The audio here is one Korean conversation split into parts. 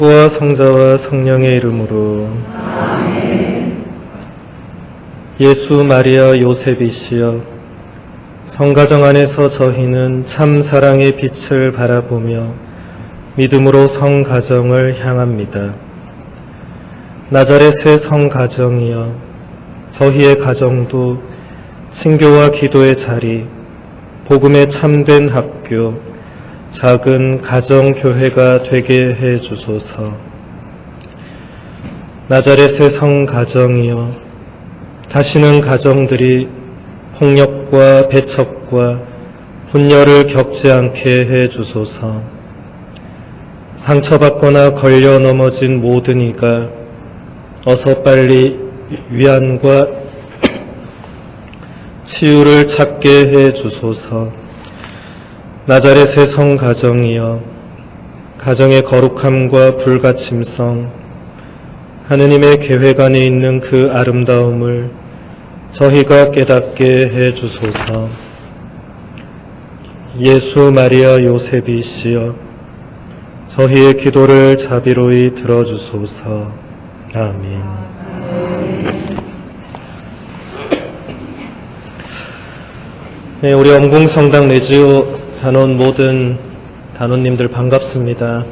父와 성자와 성령의 이름으로. 예수, 마리아, 요셉이시여, 성가정 안에서 저희는 참 사랑의 빛을 바라보며 믿음으로 성가정을 향합니다. 나자렛의 성가정이여, 저희의 가정도 친교와 기도의 자리, 복음의 참된 학교, 작은 가정교회가 되게 해 주소서. 나자렛의 성가정이여, 다시는 가정들이 폭력과 배척과 분열을 겪지 않게 해 주소서. 상처받거나 걸려 넘어진 모든 이가 어서 빨리 위안과 치유를 찾게 해 주소서. 나자렛의 성가정이여, 가정의 거룩함과 불가침성, 하느님의 계획 안에 있는 그 아름다움을 저희가 깨닫게 해 주소서. 예수, 마리아, 요셉이시여, 저희의 기도를 자비로이 들어주소서. 아멘. 네, 우리 엄궁성당 레지오 단원 모든 단원님들 반갑습니다.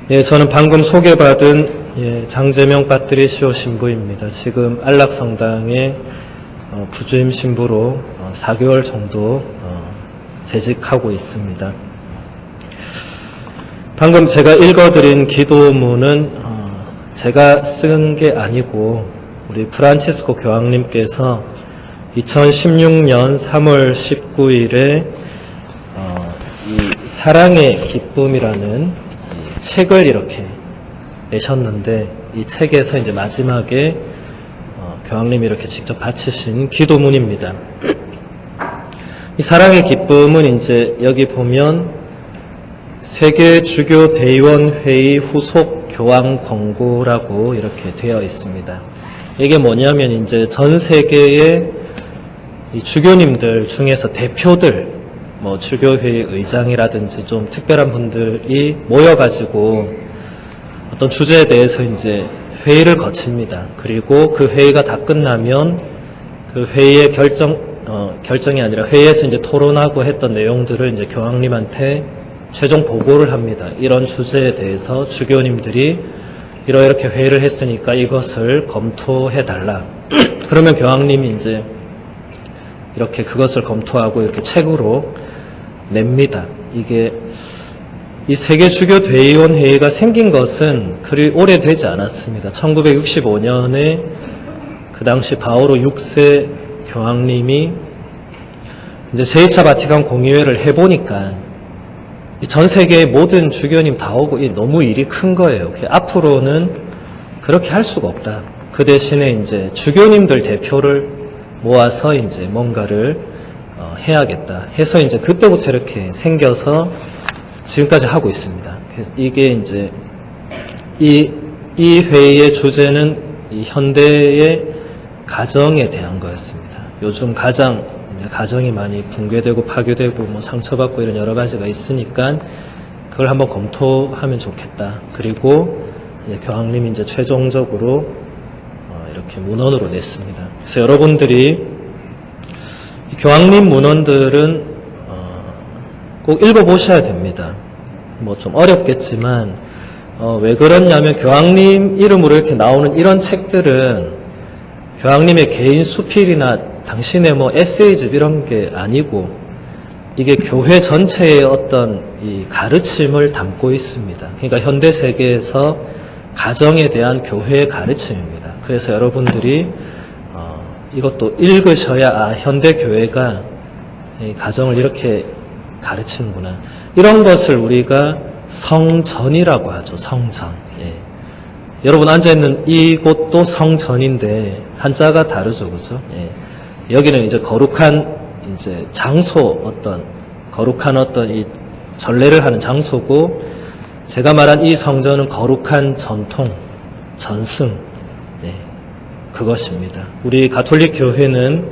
예, 저는 방금 소개받은 장재명 빠뜨리시오 신부입니다. 지금 안락성당의 부주임 신부로 4개월 정도 재직하고 있습니다. 방금 제가 읽어드린 기도문은 제가 쓴 게 아니고 우리 프란치스코 교황님께서 2016년 3월 19일에 이 사랑의 기쁨이라는 책을 이렇게 내셨는데, 이 책에서 이제 마지막에 교황님이 이렇게 직접 바치신 기도문입니다. 이 사랑의 기쁨은 이제 여기 보면 세계 주교 대의원 회의 후속 교황 권고라고 이렇게 되어 있습니다. 이게 뭐냐면 이제 전 세계의 이 주교님들 중에서 대표들, 뭐 주교회의 의장이라든지 좀 특별한 분들이 모여가지고 어떤 주제에 대해서 이제 회의를 거칩니다. 그리고 그 회의가 다 끝나면 그 회의의 결정이 아니라 회의에서 이제 토론하고 했던 내용들을 이제 교황님한테 최종 보고를 합니다. 이런 주제에 대해서 주교님들이 이렇게 회의를 했으니까 이것을 검토해 달라. 그러면 교황님이 이제 이렇게 그것을 검토하고 이렇게 책으로 냅니다. 이게 이 세계 주교 대의원 회의가 생긴 것은 그리 오래되지 않았습니다. 1965년에 그 당시 바오로 6세 교황님이 이제 제2차 바티칸 공의회를 해보니까 전 세계의 모든 주교님 다 오고 너무 일이 큰 거예요. 앞으로는 그렇게 할 수가 없다. 그 대신에 이제 주교님들 대표를 모아서 이제 뭔가를 해야겠다 해서 이제 그때부터 이렇게 생겨서 지금까지 하고 있습니다. 그래서 이게 이제 이 회의의 주제는 이 현대의 가정에 대한 거였습니다. 요즘 가정이 많이 붕괴되고 파괴되고 뭐 상처받고 이런 여러 가지가 있으니까 그걸 한번 검토하면 좋겠다. 그리고 이제 교황님이 이제 최종적으로 이렇게 문헌으로 냈습니다. 그래서 여러분들이 교황님 문헌들은 꼭 읽어보셔야 됩니다. 뭐 좀 어렵겠지만 왜 그러냐면 교황님 이름으로 이렇게 나오는 이런 책들은 교황님의 개인 수필이나 당신의 뭐 에세이집 이런 게 아니고 이게 교회 전체의 어떤 이 가르침을 담고 있습니다. 그러니까 현대 세계에서 가정에 대한 교회의 가르침입니다. 그래서 여러분들이 이것도 읽으셔야 현대 교회가 이 가정을 이렇게 가르치는구나. 이런 것을 우리가 성전이라고 하죠. 성전. 예. 여러분 앉아있는 이곳도 성전인데 한자가 다르죠, 그죠? 예. 여기는 이제 거룩한 이제 장소, 거룩한 이 전례를 하는 장소고, 제가 말한 이 성전은 거룩한 전통, 전승, 그것입니다. 우리 가톨릭 교회는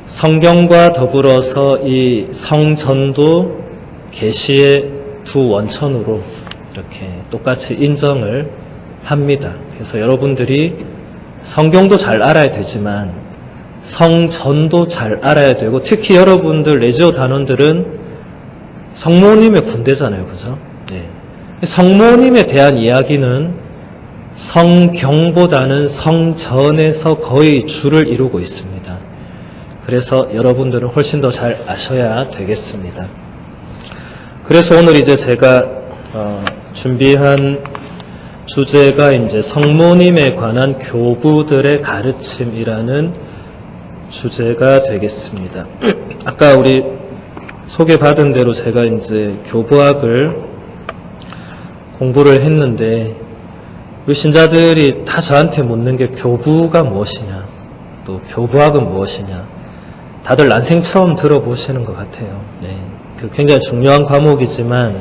성경과 더불어서 이 성전도 계시의 두 원천으로 이렇게 똑같이 인정을 합니다. 그래서 여러분들이 성경도 잘 알아야 되지만 성전도 잘 알아야 되고, 특히 여러분들 레지오 단원들은 성모님의 군대잖아요. 그죠? 네. 성모님에 대한 이야기는 성경보다는 성전에서 거의 주를 이루고 있습니다. 그래서 여러분들은 훨씬 더 잘 아셔야 되겠습니다. 그래서 오늘 이제 제가 준비한 주제가 이제 성모님에 관한 교부들의 가르침이라는 주제가 되겠습니다. 아까 우리 소개받은 대로 제가 이제 교부학을 공부를 했는데, 우리 신자들이 다 저한테 묻는 게 교부가 무엇이냐, 또 교부학은 무엇이냐, 다들 난생 처음 들어보시는 것 같아요. 네. 굉장히 중요한 과목이지만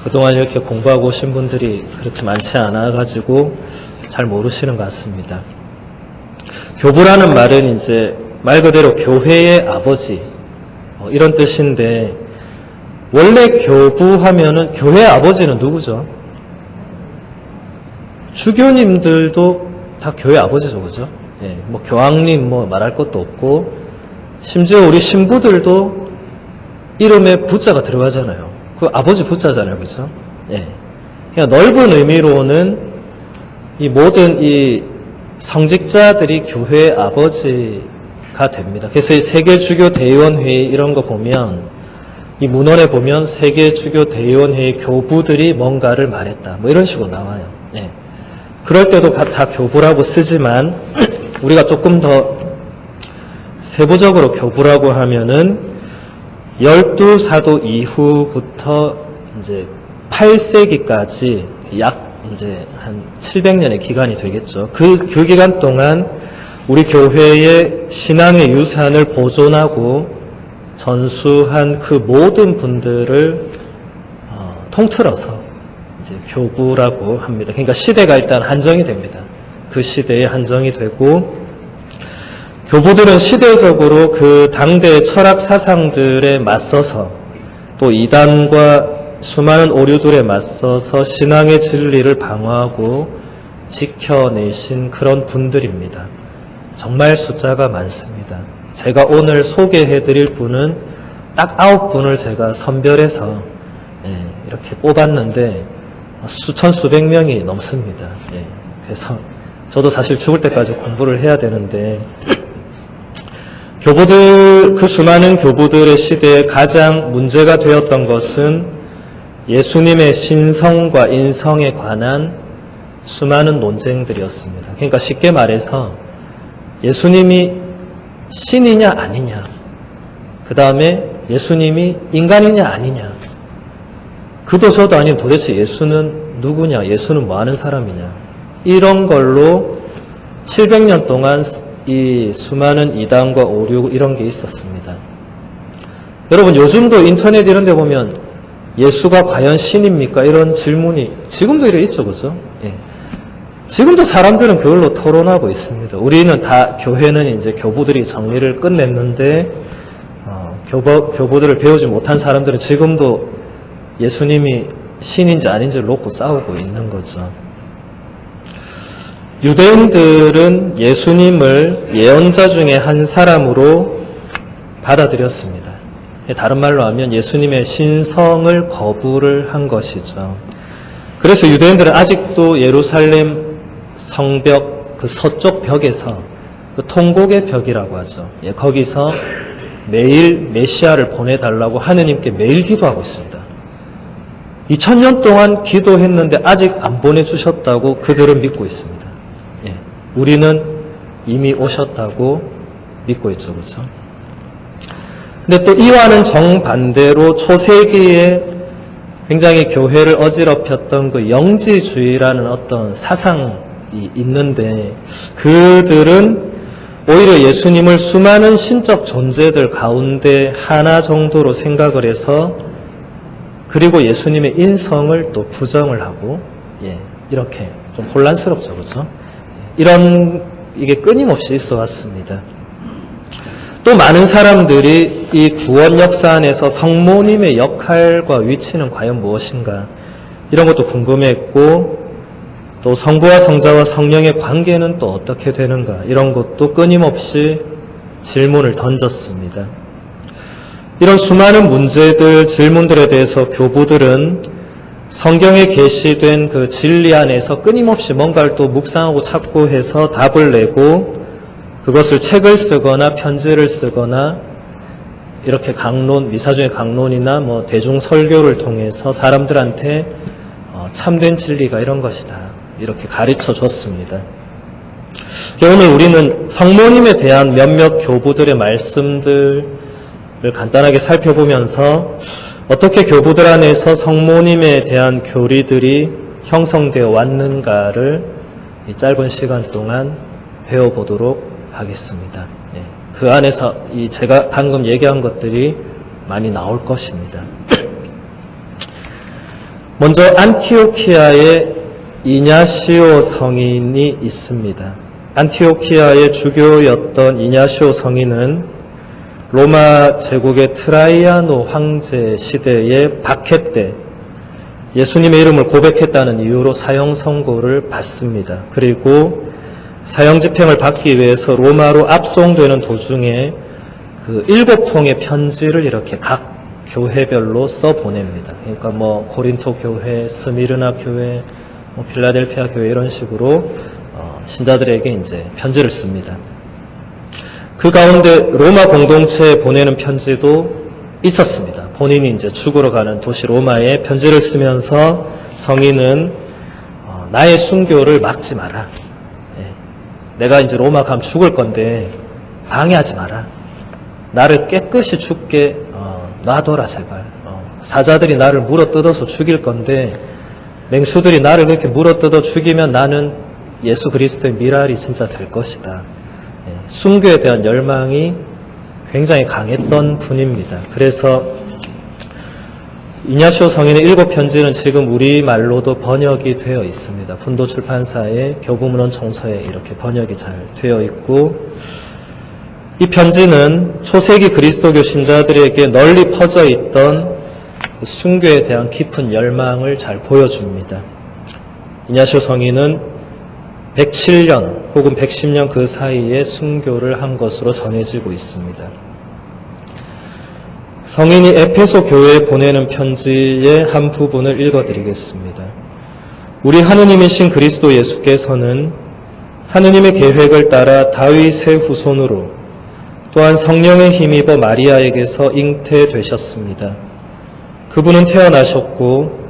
그동안 이렇게 공부하고 오신 분들이 그렇게 많지 않아가지고 잘 모르시는 것 같습니다. 교부라는 말은 이제 말 그대로 교회의 아버지, 이런 뜻인데, 원래 교부하면은 교회의 아버지는 누구죠? 주교님들도 다 교회 아버지죠, 그죠? 예, 뭐 교황님 뭐 말할 것도 없고, 심지어 우리 신부들도 이름에 부자가 들어가잖아요. 그 아버지 부자잖아요, 그죠? 예. 그러니까 넓은 의미로는 이 모든 이 성직자들이 교회의 아버지가 됩니다. 그래서 이 세계주교대의원회의 이런 거 보면, 이 문헌에 보면 세계주교대의원회의 교부들이 뭔가를 말했다, 뭐 이런 식으로 나와요. 예. 그럴 때도 다 교부라고 쓰지만 우리가 조금 더 세부적으로 교부라고 하면은 12사도 이후부터 이제 8세기까지 약 이제 한 700년의 기간이 되겠죠. 그 기간 동안 우리 교회의 신앙의 유산을 보존하고 전수한 그 모든 분들을 통틀어서 이제 교부라고 합니다. 그러니까 시대가 일단 한정이 됩니다. 그 시대에 한정이 되고, 교부들은 시대적으로 그 당대의 철학 사상들에 맞서서, 또 이단과 수많은 오류들에 맞서서 신앙의 진리를 방어하고 지켜내신 그런 분들입니다. 정말 숫자가 많습니다. 제가 오늘 소개해드릴 분은 딱 9분을 제가 선별해서 이렇게 뽑았는데 수천 수백 명이 넘습니다. 그래서 저도 사실 죽을 때까지 공부를 해야 되는데, 교부들, 그 수많은 교부들의 시대에 가장 문제가 되었던 것은 예수님의 신성과 인성에 관한 수많은 논쟁들이었습니다. 그러니까 쉽게 말해서 예수님이 신이냐 아니냐, 그 다음에 예수님이 인간이냐 아니냐, 그도 저도 아니면 도대체 예수는 누구냐, 예수는 뭐 하는 사람이냐, 이런 걸로 700년 동안 이 수많은 이단과 오류 이런 게 있었습니다. 여러분, 요즘도 인터넷 이런 데 보면 예수가 과연 신입니까? 이런 질문이 지금도 이래 있죠, 그죠? 예. 지금도 사람들은 그걸로 토론하고 있습니다. 우리는 다, 교회는 이제 교부들이 정리를 끝냈는데, 교부들을 배우지 못한 사람들은 지금도 예수님이 신인지 아닌지를 놓고 싸우고 있는 거죠. 유대인들은 예수님을 예언자 중에 한 사람으로 받아들였습니다. 다른 말로 하면 예수님의 신성을 거부를 한 것이죠. 그래서 유대인들은 아직도 예루살렘 성벽, 그 서쪽 벽에서, 그 통곡의 벽이라고 하죠. 거기서 매일 메시아를 보내달라고 하느님께 매일 기도하고 있습니다. 2000년 동안 기도했는데 아직 안 보내주셨다고 그들은 믿고 있습니다. 우리는 이미 오셨다고 믿고 있죠, 그렇죠? 근데 또 이와는 정반대로 초세기에 굉장히 교회를 어지럽혔던 그 영지주의라는 어떤 사상이 있는데, 그들은 오히려 예수님을 수많은 신적 존재들 가운데 하나 정도로 생각을 해서, 그리고 예수님의 인성을 또 부정을 하고, 이렇게 좀 혼란스럽죠, 그렇죠? 이게 끊임없이 있어 왔습니다. 또 많은 사람들이 이 구원 역사 안에서 성모님의 역할과 위치는 과연 무엇인가? 이런 것도 궁금했고, 또 성부와 성자와 성령의 관계는 또 어떻게 되는가? 이런 것도 끊임없이 질문을 던졌습니다. 이런 수많은 문제들, 질문들에 대해서 교부들은 성경에 게시된 그 진리 안에서 끊임없이 뭔가를 또 묵상하고 찾고 해서 답을 내고, 그것을 책을 쓰거나 편지를 쓰거나 이렇게 강론, 미사중의 강론이나 뭐 대중 설교를 통해서 사람들한테 참된 진리가 이런 것이다, 이렇게 가르쳐 줬습니다. 오늘 우리는 성모님에 대한 몇몇 교부들의 말씀들을 간단하게 살펴보면서 어떻게 교부들 안에서 성모님에 대한 교리들이 형성되어 왔는가를 이 짧은 시간 동안 배워보도록 하겠습니다. 그 안에서 제가 방금 얘기한 것들이 많이 나올 것입니다. 먼저 안티오키아에 이냐시오 성인이 있습니다. 안티오키아의 주교였던 이냐시오 성인은 로마 제국의 트라이아노 황제 시대의 박해 때 예수님의 이름을 고백했다는 이유로 사형 선고를 받습니다. 그리고 사형 집행을 받기 위해서 로마로 압송되는 도중에 그 7통의 편지를 이렇게 각 교회별로 써보냅니다. 그러니까 뭐 고린토 교회, 스미르나 교회, 필라델피아 교회 이런 식으로 신자들에게 이제 편지를 씁니다. 그 가운데 로마 공동체에 보내는 편지도 있었습니다. 본인이 이제 죽으러 가는 도시 로마에 편지를 쓰면서 성인은 나의 순교를 막지 마라. 내가 이제 로마 가면 죽을 건데 방해하지 마라. 나를 깨끗이 죽게 놔둬라 제발. 사자들이 나를 물어뜯어서 죽일 건데 맹수들이 나를 그렇게 물어뜯어 죽이면 나는 예수 그리스도의 미랄이 진짜 될 것이다. 순교에 대한 열망이 굉장히 강했던 분입니다. 그래서 이냐시오 성인의 7편지는 지금 우리말로도 번역이 되어 있습니다. 분도 출판사의 교부문헌 총서에 이렇게 번역이 잘 되어 있고, 이 편지는 초세기 그리스도교 신자들에게 널리 퍼져 있던 그 순교에 대한 깊은 열망을 잘 보여줍니다. 이냐시오 성인은 107년 혹은 110년 그 사이에 순교를 한 것으로 전해지고 있습니다. 성인이 에페소 교회에 보내는 편지의 한 부분을 읽어드리겠습니다. 우리 하느님이신 그리스도 예수께서는 하느님의 계획을 따라 다윗의 후손으로 또한 성령에 힘입어 마리아에게서 잉태되셨습니다. 그분은 태어나셨고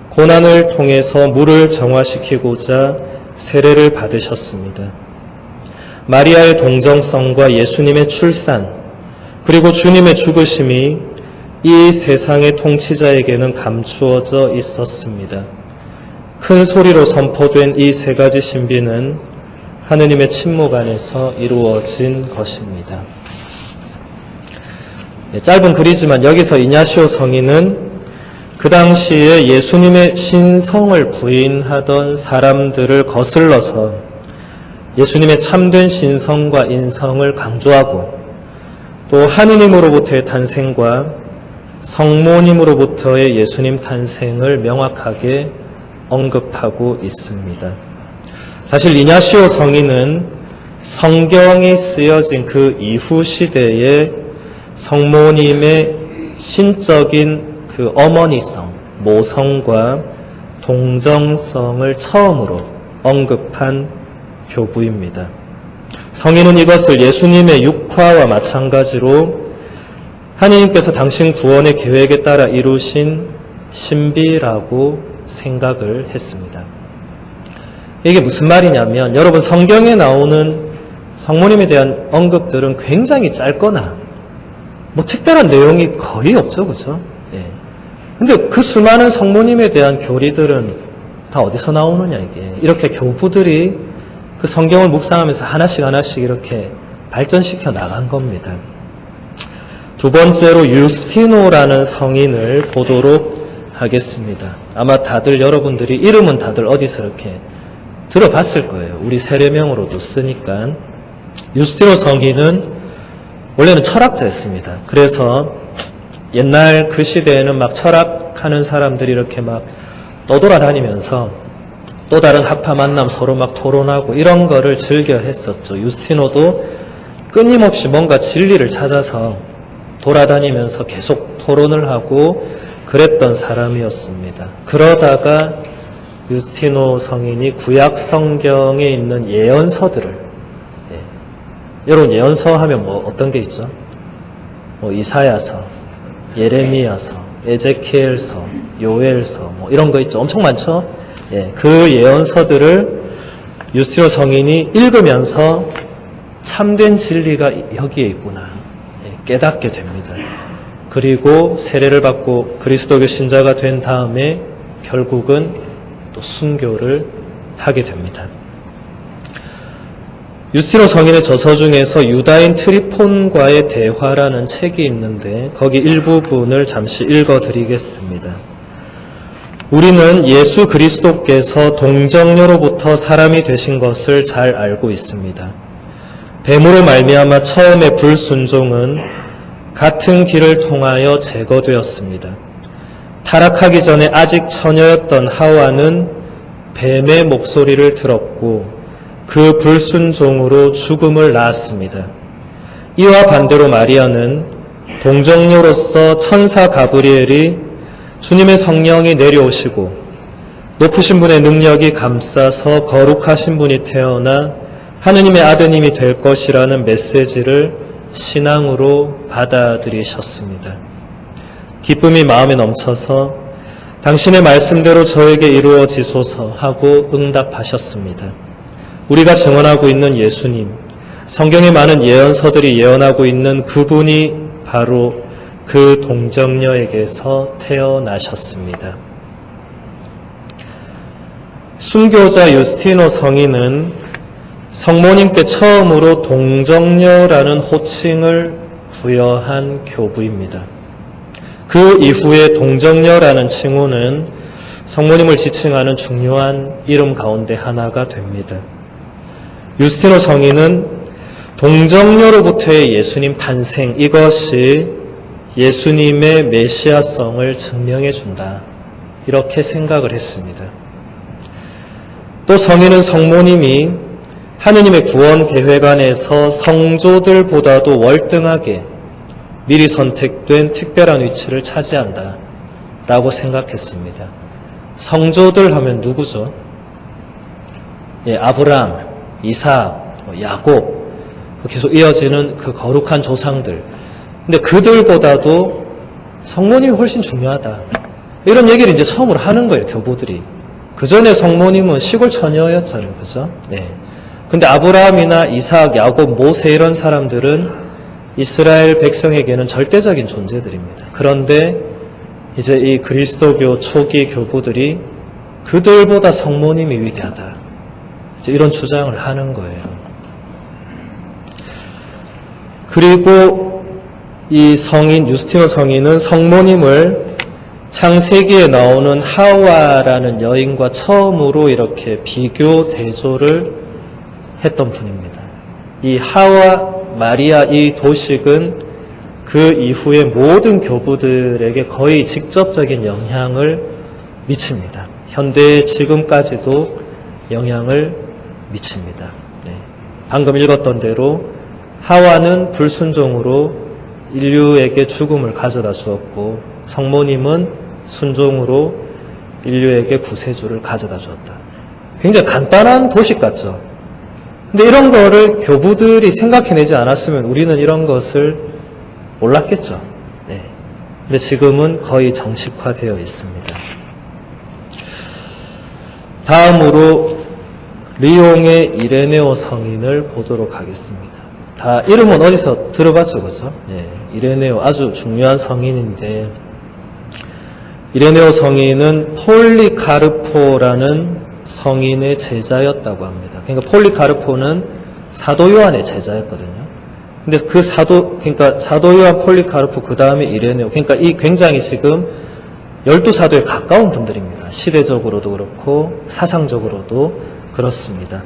고난을 통해서 물을 정화시키고자 세례를 받으셨습니다. 마리아의 동정성과 예수님의 출산 그리고 주님의 죽으심이 이 세상의 통치자에게는 감추어져 있었습니다. 큰 소리로 선포된 이 세 가지 신비는 하느님의 침묵 안에서 이루어진 것입니다. 짧은 글이지만 여기서 이냐시오 성인은 그 당시에 예수님의 신성을 부인하던 사람들을 거슬러서 예수님의 참된 신성과 인성을 강조하고 또 하느님으로부터의 탄생과 성모님으로부터의 예수님 탄생을 명확하게 언급하고 있습니다. 사실 이냐시오 성인은 성경이 쓰여진 그 이후 시대에 성모님의 신적인 그 어머니성, 모성과 동정성을 처음으로 언급한 교부입니다. 성인은 이것을 예수님의 육화와 마찬가지로 하느님께서 당신 구원의 계획에 따라 이루신 신비라고 생각을 했습니다. 이게 무슨 말이냐면 여러분 성경에 나오는 성모님에 대한 언급들은 굉장히 짧거나 뭐 특별한 내용이 거의 없죠, 그죠? 근데 그 수많은 성모님에 대한 교리들은 다 어디서 나오느냐 이게. 이렇게 교부들이 그 성경을 묵상하면서 하나씩 이렇게 발전시켜 나간 겁니다. 두 번째로 유스티노라는 성인을 보도록 하겠습니다. 아마 다들 여러분들이 이름은 다들 어디서 이렇게 들어봤을 거예요. 우리 세례명으로도 쓰니까. 유스티노 성인은 원래는 철학자였습니다. 그래서 옛날 그 시대에는 막 철학하는 사람들이 이렇게 막 떠돌아다니면서 또 다른 학파 만남 서로 막 토론하고 이런 거를 즐겨 했었죠. 유스티노도 끊임없이 뭔가 진리를 찾아서 돌아다니면서 계속 토론을 하고 그랬던 사람이었습니다. 그러다가 유스티노 성인이 구약 성경에 있는 예언서들을, 여러분 예언서 하면 뭐 어떤 게 있죠? 뭐 이사야서, 예레미야서, 에제키엘서, 요엘서 뭐 이런 거 있죠. 엄청 많죠? 그 예언서들을 유스티노 성인이 읽으면서 참된 진리가 여기에 있구나 깨닫게 됩니다. 그리고 세례를 받고 그리스도교 신자가 된 다음에 결국은 또 순교를 하게 됩니다. 유스티노 성인의 저서 중에서 유다인 트리폰과의 대화라는 책이 있는데 거기 일부분을 잠시 읽어드리겠습니다. 우리는 예수 그리스도께서 동정녀로부터 사람이 되신 것을 잘 알고 있습니다. 뱀으로 말미암아 처음의 불순종은 같은 길을 통하여 제거되었습니다. 타락하기 전에 아직 처녀였던 하와는 뱀의 목소리를 들었고 그 불순종으로 죽음을 낳았습니다. 이와 반대로 마리아는 동정녀로서 천사 가브리엘이 주님의 성령이 내려오시고 높으신 분의 능력이 감싸서 거룩하신 분이 태어나 하느님의 아드님이 될 것이라는 메시지를 신앙으로 받아들이셨습니다. 기쁨이 마음에 넘쳐서 당신의 말씀대로 저에게 이루어지소서 하고 응답하셨습니다. 우리가 증언하고 있는 예수님, 성경의 많은 예언서들이 예언하고 있는 그분이 바로 그 동정녀에게서 태어나셨습니다. 순교자 유스티노 성인은 성모님께 처음으로 동정녀라는 호칭을 부여한 교부입니다. 그 이후에 동정녀라는 칭호는 성모님을 지칭하는 중요한 이름 가운데 하나가 됩니다. 유스티노 성인은 동정녀로부터의 예수님 탄생, 이것이 예수님의 메시아성을 증명해 준다. 이렇게 생각을 했습니다. 또 성인은 성모님이 하느님의 구원 계획 안에서 성조들보다도 월등하게 미리 선택된 특별한 위치를 차지한다. 라고 생각했습니다. 성조들 하면 누구죠? 아브람, 이삭, 야곱, 계속 이어지는 그 거룩한 조상들. 근데 그들보다도 성모님이 훨씬 중요하다. 이런 얘기를 이제 처음으로 하는 거예요, 교부들이. 그 전에 성모님은 시골 처녀였잖아요, 그죠? 근데 아브라함이나 이삭, 야곱, 모세 이런 사람들은 이스라엘 백성에게는 절대적인 존재들입니다. 그런데 이제 이 그리스도교 초기 교부들이 그들보다 성모님이 위대하다. 이제 이런 주장을 하는 거예요. 그리고 이 성인, 유스티노 성인은 성모님을 창세기에 나오는 하와라는 여인과 처음으로 이렇게 비교 대조를 했던 분입니다. 이 하와, 마리아 이 도식은 그 이후에 모든 교부들에게 거의 직접적인 영향을 미칩니다. 현대 지금까지도 영향을 미칩니다. 방금 읽었던 대로 하와는 불순종으로 인류에게 죽음을 가져다 주었고 성모님은 순종으로 인류에게 구세주를 가져다 주었다. 굉장히 간단한 도식 같죠? 근데 이런 거를 교부들이 생각해내지 않았으면 우리는 이런 것을 몰랐겠죠. 근데 지금은 거의 정식화되어 있습니다. 다음으로 리옹의 이레네오 성인을 보도록 하겠습니다. 다 이름은 어디서 들어봤죠, 그죠? 이레네오 아주 중요한 성인인데 이레네오 성인은 폴리카르포라는 성인의 제자였다고 합니다. 그러니까 폴리카르포는 사도 요한의 제자였거든요. 근데 그 사도 요한, 폴리카르포 그 다음에 이레네오. 그러니까 이 굉장히 지금 12사도에 가까운 분들입니다. 시대적으로도 그렇고 사상적으로도 그렇습니다.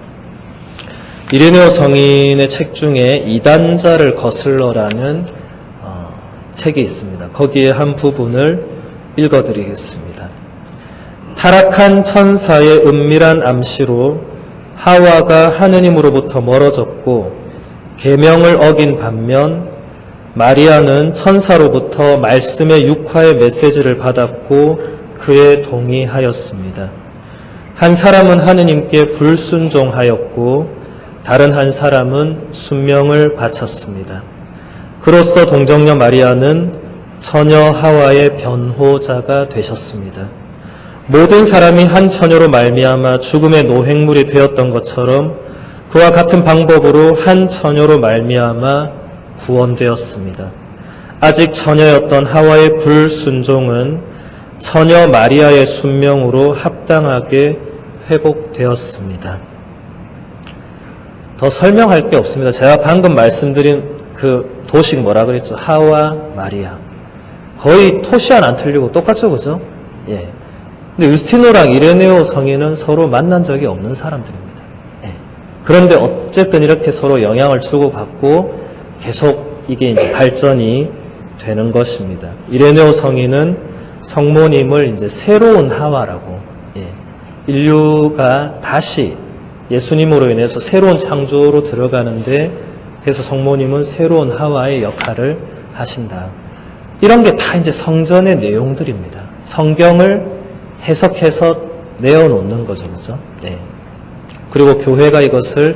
이레네오 성인의 책 중에 이단자를 거슬러라는 책이 있습니다. 거기에 한 부분을 읽어드리겠습니다. 타락한 천사의 은밀한 암시로 하와가 하느님으로부터 멀어졌고 계명을 어긴 반면 마리아는 천사로부터 말씀의 육화의 메시지를 받았고 그에 동의하였습니다. 한 사람은 하느님께 불순종하였고 다른 한 사람은 순명을 바쳤습니다. 그로써 동정녀 마리아는 처녀 하와의 변호자가 되셨습니다. 모든 사람이 한 처녀로 말미암아 죽음의 노획물이 되었던 것처럼 그와 같은 방법으로 한 처녀로 말미암아 구원되었습니다. 아직 처녀였던 하와의 불순종은 처녀 마리아의 순명으로 합당하게 회복되었습니다. 더 설명할 게 없습니다. 제가 방금 말씀드린 그 도식 뭐라 그랬죠? 하와 마리아. 거의 토시 하나 안 틀리고 똑같죠, 그죠? 예. 근데 유스티노랑 이레네오 성인은 서로 만난 적이 없는 사람들입니다. 예. 그런데 어쨌든 이렇게 서로 영향을 주고받고 계속 이게 이제 발전이 되는 것입니다. 이레네오 성인은 성모님을 이제 새로운 하와라고, 예. 인류가 다시 예수님으로 인해서 새로운 창조로 들어가는데 그래서 성모님은 새로운 하와의 역할을 하신다. 이런 게 다 이제 성전의 내용들입니다. 성경을 해석해서 내어놓는 거죠, 그죠? 네. 그리고 교회가 이것을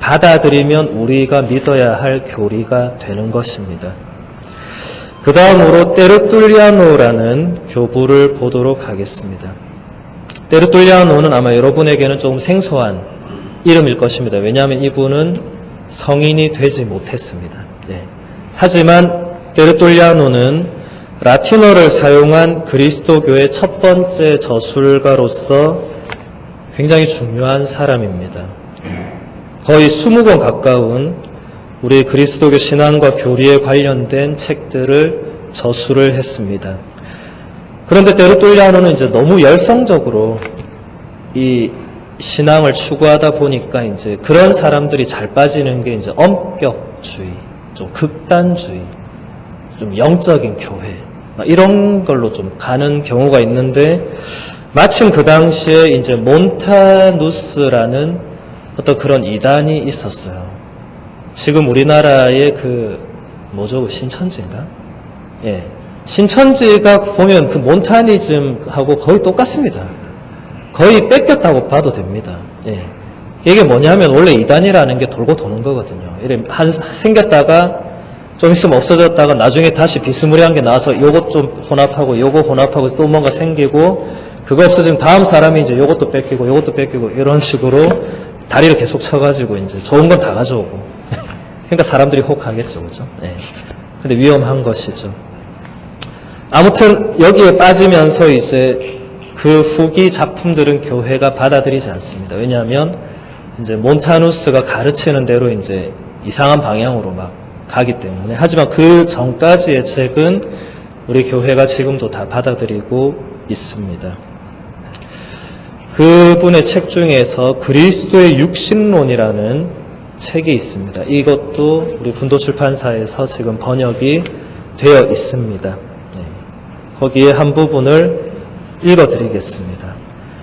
받아들이면 우리가 믿어야 할 교리가 되는 것입니다. 그 다음으로 테르툴리아노라는 교부를 보도록 하겠습니다. 테르툴리아노는 아마 여러분에게는 조금 생소한 이름일 것입니다. 왜냐하면 이분은 성인이 되지 못했습니다. 네. 하지만 테르툴리아노는 라틴어를 사용한 그리스도교의 첫 번째 저술가로서 굉장히 중요한 사람입니다. 거의 20권 가까운 우리 그리스도교 신앙과 교리에 관련된 책들을 저술을 했습니다. 그런데 테르툴리아노는 이제 너무 열성적으로 이 신앙을 추구하다 보니까 이제 그런 사람들이 잘 빠지는 게 이제 엄격주의, 좀 극단주의, 좀 영적인 교회, 이런 걸로 좀 가는 경우가 있는데 마침 그 당시에 이제 몬타누스라는 어떤 그런 이단이 있었어요. 지금 우리나라의 뭐죠? 신천지인가? 예. 신천지가 보면 그 몬타니즘하고 거의 똑같습니다. 거의 뺏겼다고 봐도 됩니다. 예. 이게 뭐냐면 원래 이단이라는 게 돌고 도는 거거든요. 이래 생겼다가 좀 있으면 없어졌다가 나중에 다시 비스무리한 게 나와서 요것 좀 혼합하고 요거 혼합하고 또 뭔가 생기고 그거 없어지면 다음 사람이 이제 요것도 뺏기고 요것도 뺏기고 이런 식으로 다리를 계속 쳐가지고 이제 좋은 건 다 가져오고 그러니까 사람들이 혹하겠죠, 그죠? 예. 근데 위험한 것이죠. 아무튼 여기에 빠지면서 이제 그 후기 작품들은 교회가 받아들이지 않습니다. 왜냐하면 이제 몬타누스가 가르치는 대로 이제 이상한 방향으로 막 가기 때문에. 하지만 그 전까지의 책은 우리 교회가 지금도 다 받아들이고 있습니다. 그분의 책 중에서 그리스도의 육신론이라는 책이 있습니다. 이것도 우리 분도출판사에서 지금 번역이 되어 있습니다. 네. 거기에 한 부분을 읽어드리겠습니다.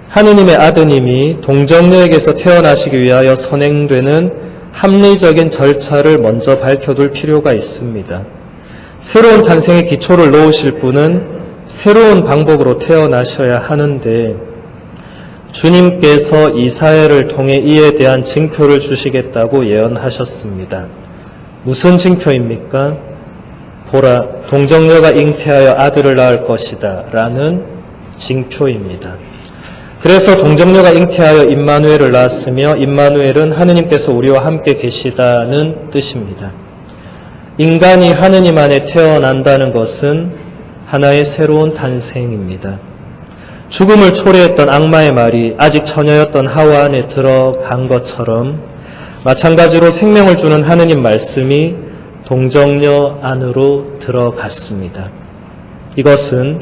하느님의 아드님이 동정녀에게서 태어나시기 위하여 선행되는 합리적인 절차를 먼저 밝혀둘 필요가 있습니다. 새로운 탄생의 기초를 놓으실 분은 새로운 방법으로 태어나셔야 하는데 주님께서 이사야를 통해 이에 대한 징표를 주시겠다고 예언하셨습니다. 무슨 징표입니까? 보라, 동정녀가 잉태하여 아들을 낳을 것이다 라는 징표입니다. 그래서 동정녀가 잉태하여 임마누엘을 낳았으며 임마누엘은 하느님께서 우리와 함께 계시다는 뜻입니다. 인간이 하느님 안에 태어난다는 것은 하나의 새로운 탄생입니다. 죽음을 초래했던 악마의 말이 아직 처녀였던 하와 안에 들어간 것처럼 마찬가지로 생명을 주는 하느님 말씀이 동정녀 안으로 들어갔습니다. 이것은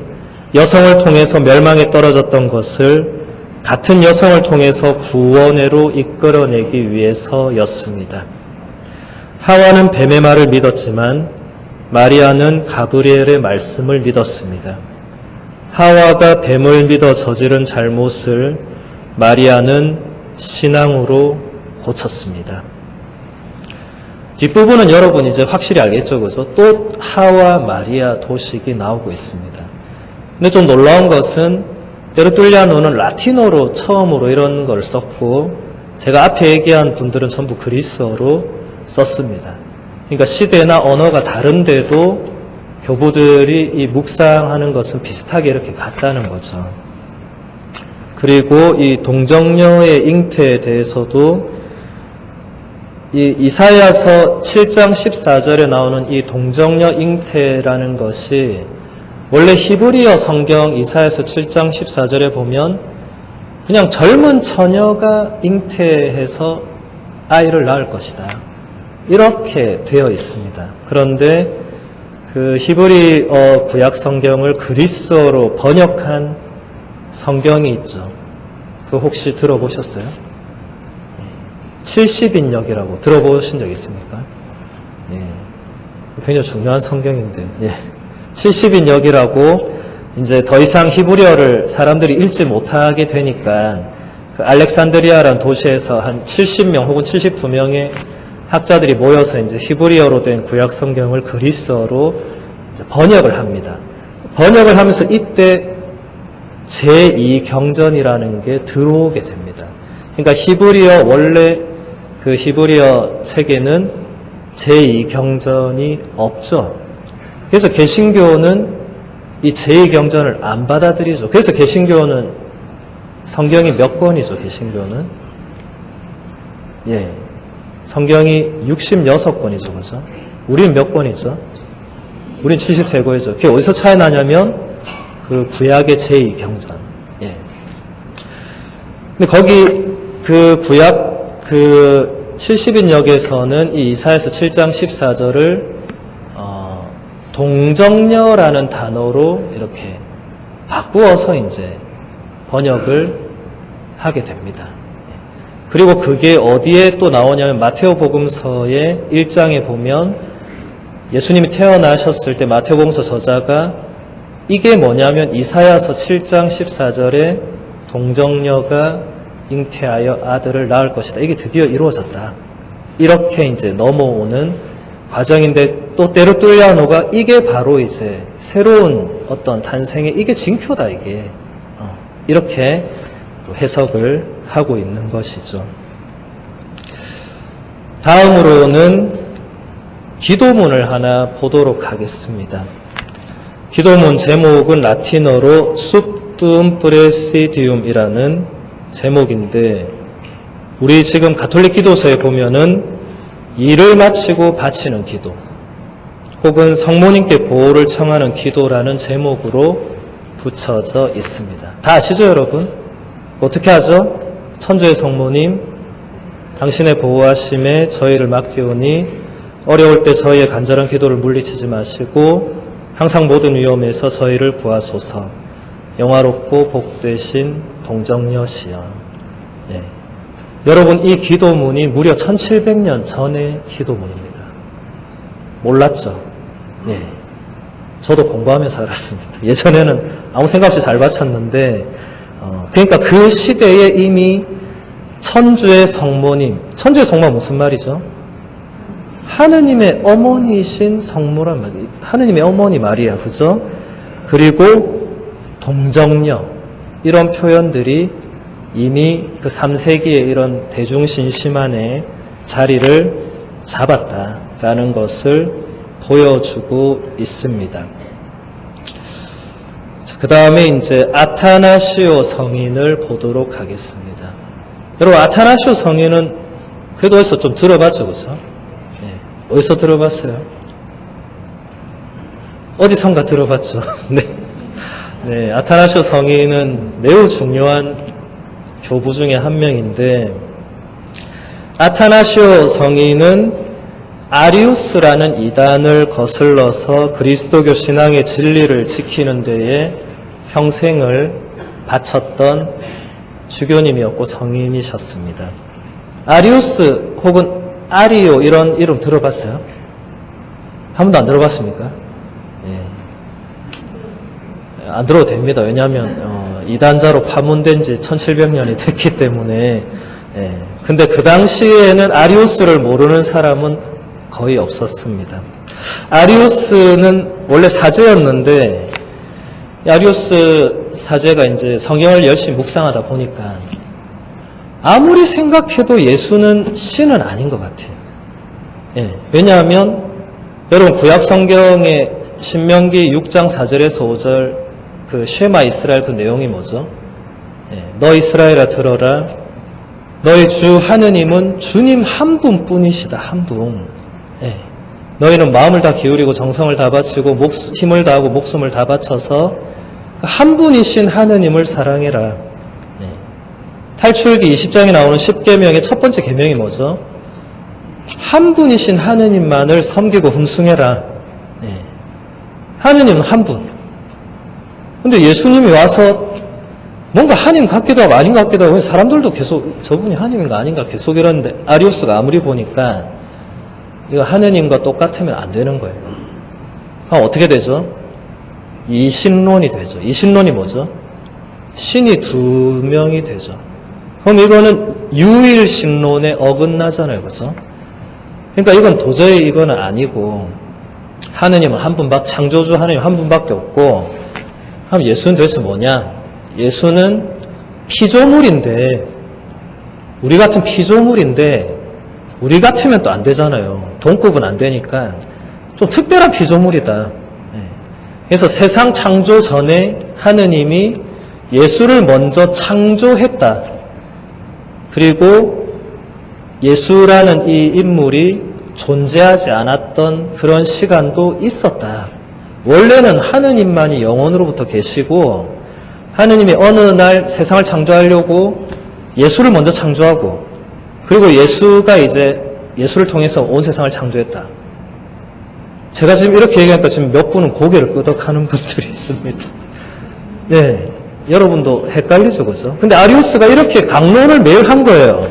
여성을 통해서 멸망에 떨어졌던 것을 같은 여성을 통해서 구원회로 이끌어내기 위해서였습니다. 하와는 뱀의 말을 믿었지만 마리아는 가브리엘의 말씀을 믿었습니다. 하와가 뱀을 믿어 저지른 잘못을 마리아는 신앙으로 고쳤습니다. 뒷부분은 여러분 이제 확실히 알겠죠, 그죠? 또 하와 마리아 도식이 나오고 있습니다. 근데 좀 놀라운 것은 테르툴리아노는 라틴어로 처음으로 이런 걸 썼고 제가 앞에 얘기한 분들은 전부 그리스어로 썼습니다. 그러니까 시대나 언어가 다른데도 교부들이 이 묵상하는 것은 비슷하게 이렇게 같다는 거죠. 그리고 이 동정녀의 잉태에 대해서도 이 이사야서 7장 14절에 나오는 이 동정녀 잉태라는 것이 원래 히브리어 성경 이사야서 7장 14절에 보면 그냥 젊은 처녀가 잉태해서 아이를 낳을 것이다. 이렇게 되어 있습니다. 그런데 그 히브리어 구약 성경을 그리스어로 번역한 성경이 있죠. 그거 혹시 들어보셨어요? 70인역이라고 들어보신 적 있습니까? 예. 굉장히 중요한 성경인데, 예. 70인역이라고 이제 더 이상 히브리어를 사람들이 읽지 못하게 되니까 그 알렉산드리아라는 도시에서 한 70명 혹은 72명의 학자들이 모여서 이제 히브리어로 된 구약 성경을 그리스어로 이제 번역을 합니다. 번역을 하면서 이때 제2경전이라는 게 들어오게 됩니다. 그러니까 히브리어 원래 그 히브리어 책에는 제2경전이 없죠. 그래서 개신교는 이 제2경전을 안 받아들이죠. 그래서 개신교는 성경이 몇 권이죠, 개신교는? 예. 성경이 66권이죠, 그죠? 우린 몇 권이죠? 우린 73권이죠. 그게 어디서 차이 나냐면, 그 구약의 제2경전. 예. 근데 거기 그 구약, 그 70인역에서는 이 이사야서 7장 14절을 동정녀라는 단어로 이렇게 바꾸어서 이제 번역을 하게 됩니다. 그리고 그게 어디에 또 나오냐면 마테오 복음서의 1장에 보면 예수님이 태어나셨을 때 마테오 복음서 저자가 이게 뭐냐면 이사야서 7장 14절에 동정녀가 잉태하여 아들을 낳을 것이다. 이게 드디어 이루어졌다. 이렇게 이제 넘어오는 과정인데 또 테르툴리아노가 이게 바로 이제 새로운 어떤 탄생의 이게 징표다 이게 이렇게 또 해석을 하고 있는 것이죠. 다음으로는 기도문을 하나 보도록 하겠습니다. 기도문 제목은 라틴어로 Subtum Presidium이라는 제목인데 우리 지금 가톨릭 기도서에 보면은 일을 마치고 바치는 기도 혹은 성모님께 보호를 청하는 기도라는 제목으로 붙여져 있습니다. 다 아시죠 여러분? 어떻게 하죠? 천주의 성모님 당신의 보호하심에 저희를 맡기오니 어려울 때 저희의 간절한 기도를 물리치지 마시고 항상 모든 위험에서 저희를 구하소서. 영화롭고 복되신 동정녀시여. 예. 여러분 이 기도문이 무려 1700년 전의 기도문입니다. 몰랐죠? 예. 저도 공부하면서 알았습니다. 예전에는 아무 생각 없이 잘 바쳤는데 그러니까 그 시대에 이미 천주의 성모님, 천주의 성모가 무슨 말이죠? 하느님의 어머니이신 성모란 말이에요. 하느님의 어머니 마리아, 그죠? 그리고 동정녀 이런 표현들이 이미 그 3세기의 이런 대중신심 안에 자리를 잡았다라는 것을 보여주고 있습니다. 그 다음에 이제 아타나시오 성인을 보도록 하겠습니다. 여러분 아타나시오 성인은 그래도 어디서 좀 들어봤죠, 그죠? 네. 어디서 들어봤어요? 어디선가 들어봤죠. 네. 네, 아타나시오 성인은 매우 중요한 교부 중에 한 명인데 아타나시오 성인은 아리우스라는 이단을 거슬러서 그리스도교 신앙의 진리를 지키는 데에 평생을 바쳤던 주교님이었고 성인이셨습니다. 아리우스 혹은 아리오 이런 이름 들어봤어요? 한 번도 안 들어봤습니까? 예. 안 들어도 됩니다. 왜냐하면 이단자로 파문된 지 1700년이 됐기 때문에. 예. 근데 그 당시에는 아리우스를 모르는 사람은 거의 없었습니다. 아리우스는 원래 사제였는데 아리우스 사제가 이제 성경을 열심히 묵상하다 보니까 아무리 생각해도 예수는 신은 아닌 것 같아요. 예. 왜냐하면 여러분 구약 성경의 신명기 6장 4절에서 5절 그 쉐마 이스라엘 그 내용이 뭐죠? 예. 너 이스라엘아 들어라. 너희 주 하느님은 주님 한 분뿐이시다. 한 분. 예. 너희는 마음을 다 기울이고 정성을 다 바치고 힘을 다하고 목숨을 다 바쳐서 한 분이신 하느님을 사랑해라. 예. 탈출기 20장에 나오는 10계명의 첫 번째 계명이 뭐죠? 한 분이신 하느님만을 섬기고 hum숭해라. 예. 하느님은 한 분. 근데 예수님이 와서 뭔가 하나님 같기도 하고 아닌 것 같기도 하고 사람들도 계속 저분이 하나님인가 아닌가 계속 이러는데 아리우스가 아무리 보니까 이거 하느님과 똑같으면 안 되는 거예요. 그럼 어떻게 되죠? 이신론이 되죠. 이신론이 뭐죠? 신이 두 명이 되죠. 그럼 이거는 유일신론에 어긋나잖아요. 그죠? 그러니까 이건 도저히 이거는 아니고 하느님은 한 분밖에 창조주 하느님 한 분밖에 없고 그럼 예수는 도대체 뭐냐? 예수는 피조물인데 우리 같은 피조물인데 우리 같으면 또 안 되잖아요. 동급은 안 되니까 좀 특별한 피조물이다. 그래서 세상 창조 전에 하느님이 예수를 먼저 창조했다. 그리고 예수라는 이 인물이 존재하지 않았던 그런 시간도 있었다. 원래는 하느님만이 영원으로부터 계시고 하느님이 어느 날 세상을 창조하려고 예수를 먼저 창조하고 그리고 예수가 이제 예수를 통해서 온 세상을 창조했다. 제가 지금 이렇게 얘기하니까 지금 몇 분은 고개를 끄덕하는 분들이 있습니다. 네, 여러분도 헷갈리죠, 그죠? 근데 아리우스가 이렇게 강론을 매일 한 거예요.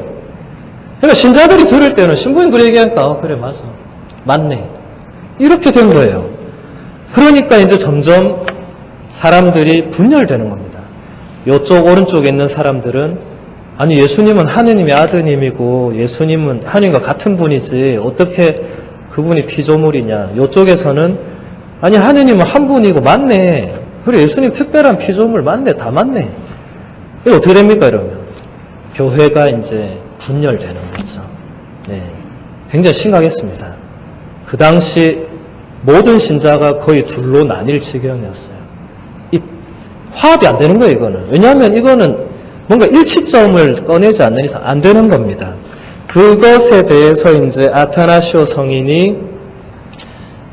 그러니까 신자들이 들을 때는 신부인 그렇게 얘기하니까 그래 맞아, 맞네 이렇게 된 거예요. 그러니까 이제 점점 사람들이 분열되는 겁니다. 이쪽 오른쪽에 있는 사람들은 아니 예수님은 하느님의 아드님이고 예수님은 하느님과 같은 분이지 어떻게 그분이 피조물이냐. 이쪽에서는 아니 하느님은 한 분이고 맞네. 그래 예수님 특별한 피조물 맞네. 다 맞네. 이거 어떻게 됩니까 이러면? 교회가 이제 분열되는 거죠. 네, 굉장히 심각했습니다. 그 당시 모든 신자가 거의 둘로 나뉠 지경이었어요. 이 화합이 안 되는 거예요 이거는. 왜냐하면 이거는 뭔가 일치점을 꺼내지 않는 이상 안 되는 겁니다. 그것에 대해서 이제 아타나시오 성인이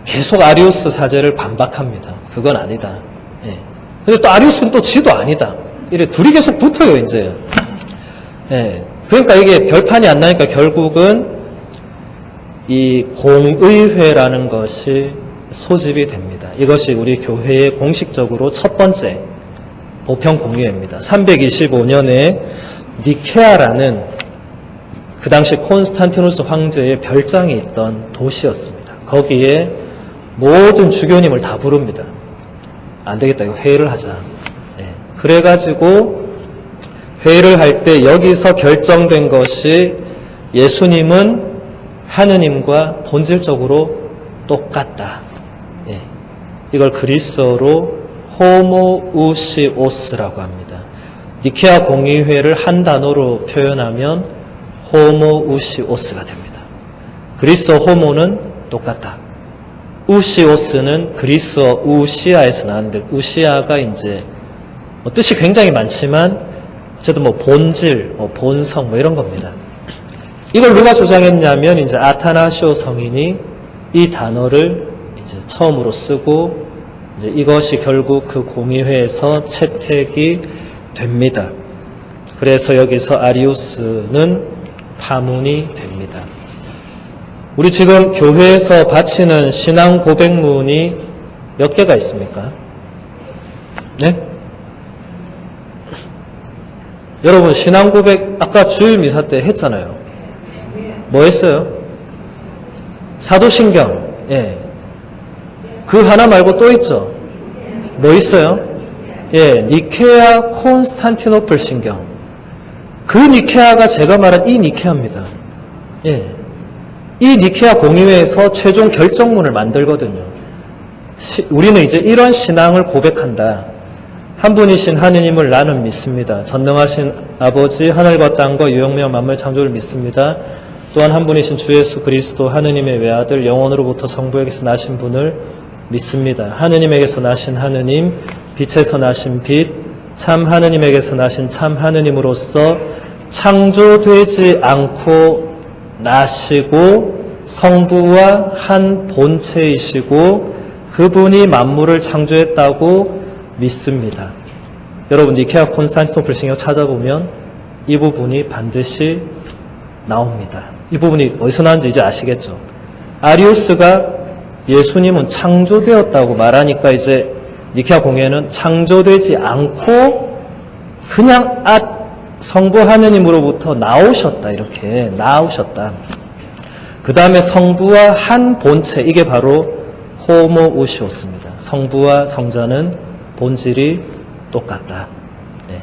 계속 아리우스 사제를 반박합니다. 그건 아니다. 예. 근데 또 아리우스는 또 지도 아니다. 이래 둘이 계속 붙어요, 이제. 예. 그러니까 이게 결판이 안 나니까 결국은 이 공의회라는 것이 소집이 됩니다. 이것이 우리 교회의 공식적으로 첫 번째 보편 공의회입니다. 325년에 니케아라는 그 당시 콘스탄티누스 황제의 별장이 있던 도시였습니다. 거기에 모든 주교님을 다 부릅니다. 안 되겠다, 이거 회의를 하자. 네. 그래가지고 회의를 할 때 여기서 결정된 것이 예수님은 하느님과 본질적으로 똑같다. 네. 이걸 그리스어로 호모우시오스라고 합니다. 니케아 공의회를 한 단어로 표현하면 호모우시오스가 됩니다. 그리스어 호모는 똑같다. 우시오스는 그리스어 우시아에서 나왔는데 우시아가 이제 뜻이 굉장히 많지만 어쨌든 뭐 본질, 본성 뭐 이런 겁니다. 이걸 누가 주장했냐면 이제 아타나시오 성인이 이 단어를 이제 처음으로 쓰고 이제 이것이 결국 그 공의회에서 채택이 됩니다. 그래서 여기서 아리우스는 파문이 됩니다. 우리 지금 교회에서 바치는 신앙 고백문이 몇 개가 있습니까? 네? 여러분 신앙 고백 아까 주일 미사 때 했잖아요. 뭐 했어요? 사도신경. 예. 그 하나 말고 또 있죠. 뭐 있어요? 예, 니케아 콘스탄티노플 신경. 그 니케아가 제가 말한 이 니케아입니다. 예. 이 니케아 공의회에서 최종 결정문을 만들거든요. 우리는 이제 이런 신앙을 고백한다. 한 분이신 하느님을 나는 믿습니다. 전능하신 아버지 하늘과 땅과 유영무여 만물 창조를 믿습니다. 또한 한 분이신 주 예수 그리스도 하느님의 외아들 영원으로부터 성부에게서 나신 분을 믿습니다. 하느님에게서 나신 하느님, 빛에서 나신 빛, 참 하느님에게서 나신 참 하느님으로서 창조되지 않고 나시고 성부와 한 본체이시고 그분이 만물을 창조했다고 믿습니다. 여러분 니케아 콘스탄티노플 신경 찾아보면 이 부분이 반드시 나옵니다. 이 부분이 어디서 나왔는지 이제 아시겠죠? 아리우스가 예수님은 창조되었다고 말하니까 이제 니케아 공회는 창조되지 않고 그냥 성부 하느님으로부터 나오셨다. 이렇게 나오셨다. 그 다음에 성부와 한 본체, 이게 바로 호모우시오스입니다. 성부와 성자는 본질이 똑같다. 네.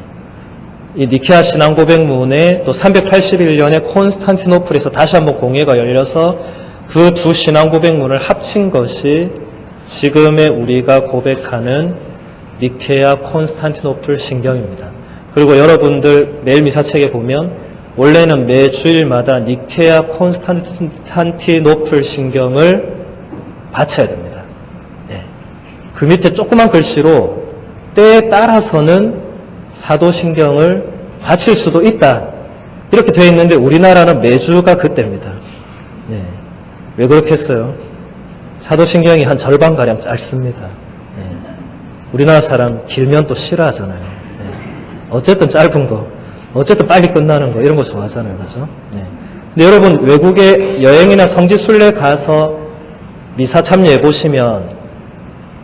이 니케아 신앙 고백문에 또 381년에 콘스탄티노플에서 다시 한번 공회가 열려서 그 두 신앙 고백문을 합친 것이 지금의 우리가 고백하는 니케아 콘스탄티노플 신경입니다. 그리고 여러분들 매일 미사책에 보면 원래는 매 주일마다 니케아 콘스탄티노플 신경을 바쳐야 됩니다. 네. 그 밑에 조그만 글씨로 때에 따라서는 사도신경을 바칠 수도 있다. 이렇게 되어 있는데 우리나라는 매주가 그때입니다. 네. 왜 그렇게 했어요? 사도신경이 한 절반가량 짧습니다. 네. 우리나라 사람 길면 또 싫어하잖아요. 네. 어쨌든 짧은 거, 어쨌든 빨리 끝나는 거 이런 거 좋아하잖아요. 그렇죠? 네. 근데 여러분 외국에 여행이나 성지순례 가서 미사 참여해 보시면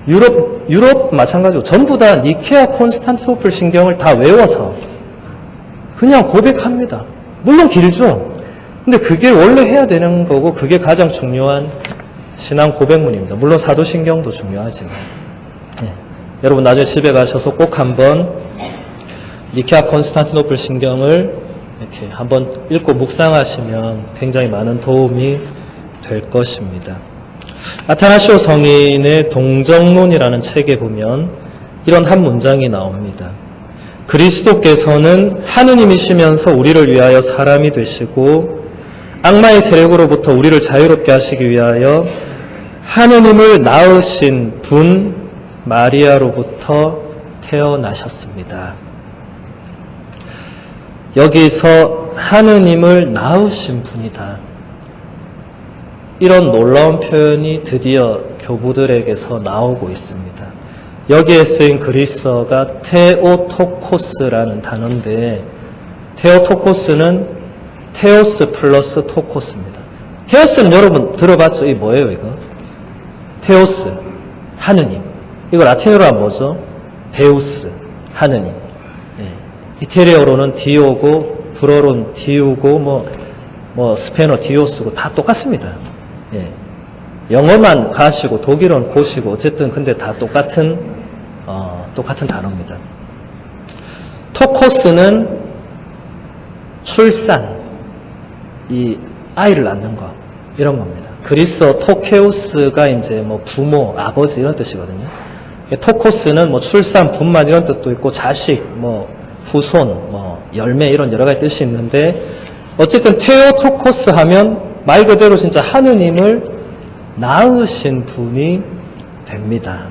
유럽 마찬가지고 전부 다 니케아 콘스탄티노플 신경을 다 외워서 그냥 고백합니다. 물론 길죠. 근데 그게 원래 해야 되는 거고 그게 가장 중요한 신앙 고백문입니다. 물론 사도신경도 중요하지만 네. 여러분 나중에 집에 가셔서 꼭 한번 니케아 콘스탄티노플 신경을 이렇게 한번 읽고 묵상하시면 굉장히 많은 도움이 될 것입니다. 아타나시오 성인의 동정론이라는 책에 보면 이런 한 문장이 나옵니다. 그리스도께서는 하느님이시면서 우리를 위하여 사람이 되시고 악마의 세력으로부터 우리를 자유롭게 하시기 위하여 하느님을 낳으신 분 마리아로부터 태어나셨습니다. 여기서 하느님을 낳으신 분이다. 이런 놀라운 표현이 드디어 교부들에게서 나오고 있습니다. 여기에 쓰인 그리스어가 테오토코스라는 단어인데 테오토코스는 테오스 플러스 토코스입니다. 테오스는 여러분 들어봤죠? 이게 뭐예요 이거? 테오스, 하느님. 이거 라틴어로 하면 뭐죠? 데우스, 하느님. 예. 이태리어로는 디오고 불어로는 디우고 뭐 스페인어 디오스고 다 똑같습니다. 예. 영어만 가시고 독일어는 고시고 어쨌든 근데 다 똑같은 단어입니다. 토코스는 출산, 이 아이를 낳는 거 이런 겁니다. 그리스어 토케우스가 이제 뭐 부모, 아버지 이런 뜻이거든요. 토코스는 뭐 출산, 분만 이런 뜻도 있고 자식, 뭐 후손, 뭐 열매 이런 여러 가지 뜻이 있는데 어쨌든 테오토코스 하면 말 그대로 진짜 하느님을 낳으신 분이 됩니다.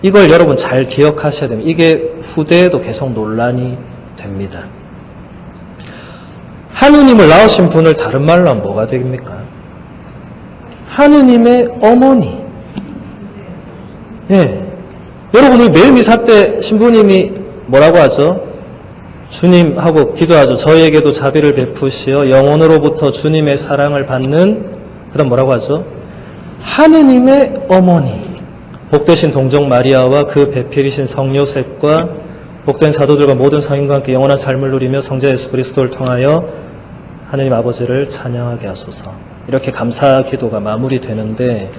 이걸 여러분 잘 기억하셔야 됩니다. 이게 후대에도 계속 논란이 됩니다. 하느님을 낳으신 분을 다른 말로 하면 뭐가 됩니까? 하느님의 어머니. 예. 여러분, 우리 매일 미사 때 신부님이 뭐라고 하죠? 주님하고 기도하죠. 저희에게도 자비를 베푸시어 영혼으로부터 주님의 사랑을 받는, 그 다음 뭐라고 하죠? 하느님의 어머니. 복되신 동정 마리아와 그 배필이신 성요셉과 복된 사도들과 모든 성인과 함께 영원한 삶을 누리며 성자 예수 그리스도를 통하여 하느님 아버지를 찬양하게 하소서. 이렇게 감사 기도가 마무리되는데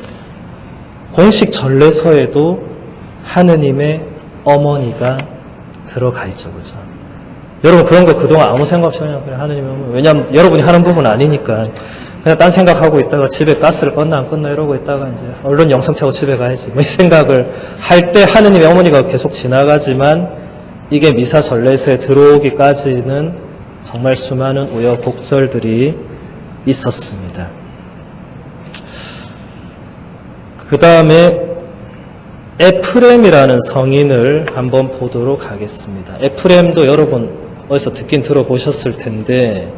공식 전례서에도 하느님의 어머니가 들어가 있죠. 그죠? 여러분 그런 거 그동안 아무 생각 없이 그냥 하느님의 어머니. 왜냐면 여러분이 하는 부분 아니니까 그냥 딴 생각하고 있다가 집에 가스를 껐나 안 껐나 이러고 있다가 이제 얼른 영성 차고 집에 가야지. 뭐 이 생각을 할 때 하느님의 어머니가 계속 지나가지만 이게 미사 전례서에 들어오기까지는 정말 수많은 우여곡절들이 있었습니다. 그 다음에 에프렘이라는 성인을 한번 보도록 하겠습니다. 에프렘도 여러분 어디서 듣긴 들어보셨을 텐데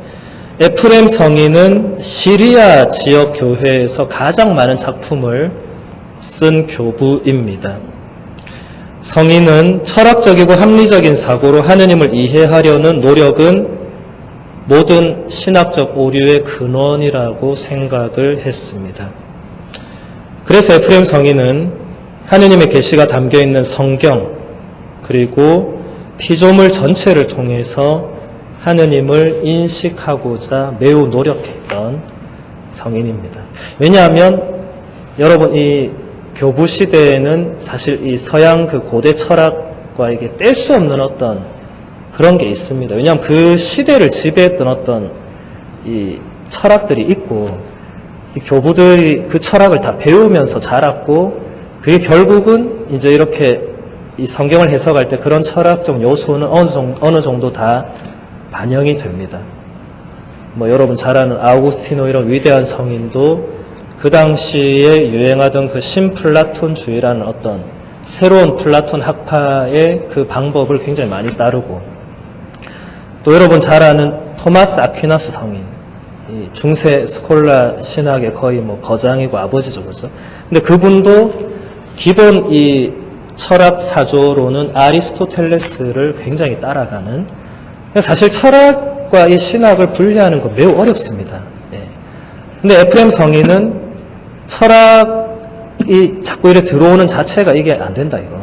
에프렘 성인은 시리아 지역 교회에서 가장 많은 작품을 쓴 교부입니다. 성인은 철학적이고 합리적인 사고로 하느님을 이해하려는 노력은 모든 신학적 오류의 근원이라고 생각을 했습니다. 그래서 에프렘 성인은 하느님의 계시가 담겨있는 성경 그리고 피조물 전체를 통해서 하느님을 인식하고자 매우 노력했던 성인입니다. 왜냐하면 여러분 이 교부 시대에는 사실 이 서양 그 고대 철학과 이게 뗄 수 없는 어떤 그런 게 있습니다. 왜냐하면 그 시대를 지배했던 어떤 이 철학들이 있고 이 교부들이 그 철학을 다 배우면서 자랐고 그게 결국은 이제 이렇게 이 성경을 해석할 때 그런 철학적 요소는 어느 정도 다 반영이 됩니다. 뭐 여러분 잘 아는 아우구스티노 이런 위대한 성인도 그 당시에 유행하던 그 신플라톤주의라는 어떤 새로운 플라톤 학파의 그 방법을 굉장히 많이 따르고 또 여러분 잘 아는 토마스 아퀴나스 성인 이 중세 스콜라 신학의 거의 뭐 거장이고 아버지죠. 그죠? 근데 그분도 기본 이 철학 사조로는 아리스토텔레스를 굉장히 따라가는 사실 철학과 이 신학을 분리하는 거 매우 어렵습니다. 근데 에프렘 성인은 철학이 자꾸 이렇게 들어오는 자체가 이게 안 된다, 이거.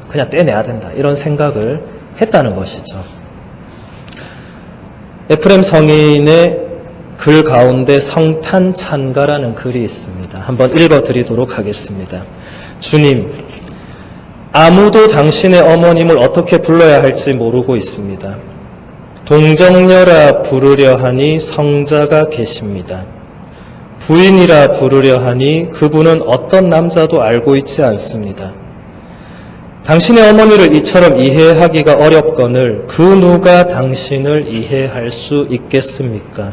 그냥 떼내야 된다. 이런 생각을 했다는 것이죠. 에프렘 성인의 글 가운데 성탄찬가라는 글이 있습니다. 한번 읽어드리도록 하겠습니다. 주님, 아무도 당신의 어머님을 어떻게 불러야 할지 모르고 있습니다. 동정녀라 부르려 하니 성자가 계십니다. 부인이라 부르려 하니 그분은 어떤 남자도 알고 있지 않습니다. 당신의 어머니를 이처럼 이해하기가 어렵거늘 그 누가 당신을 이해할 수 있겠습니까?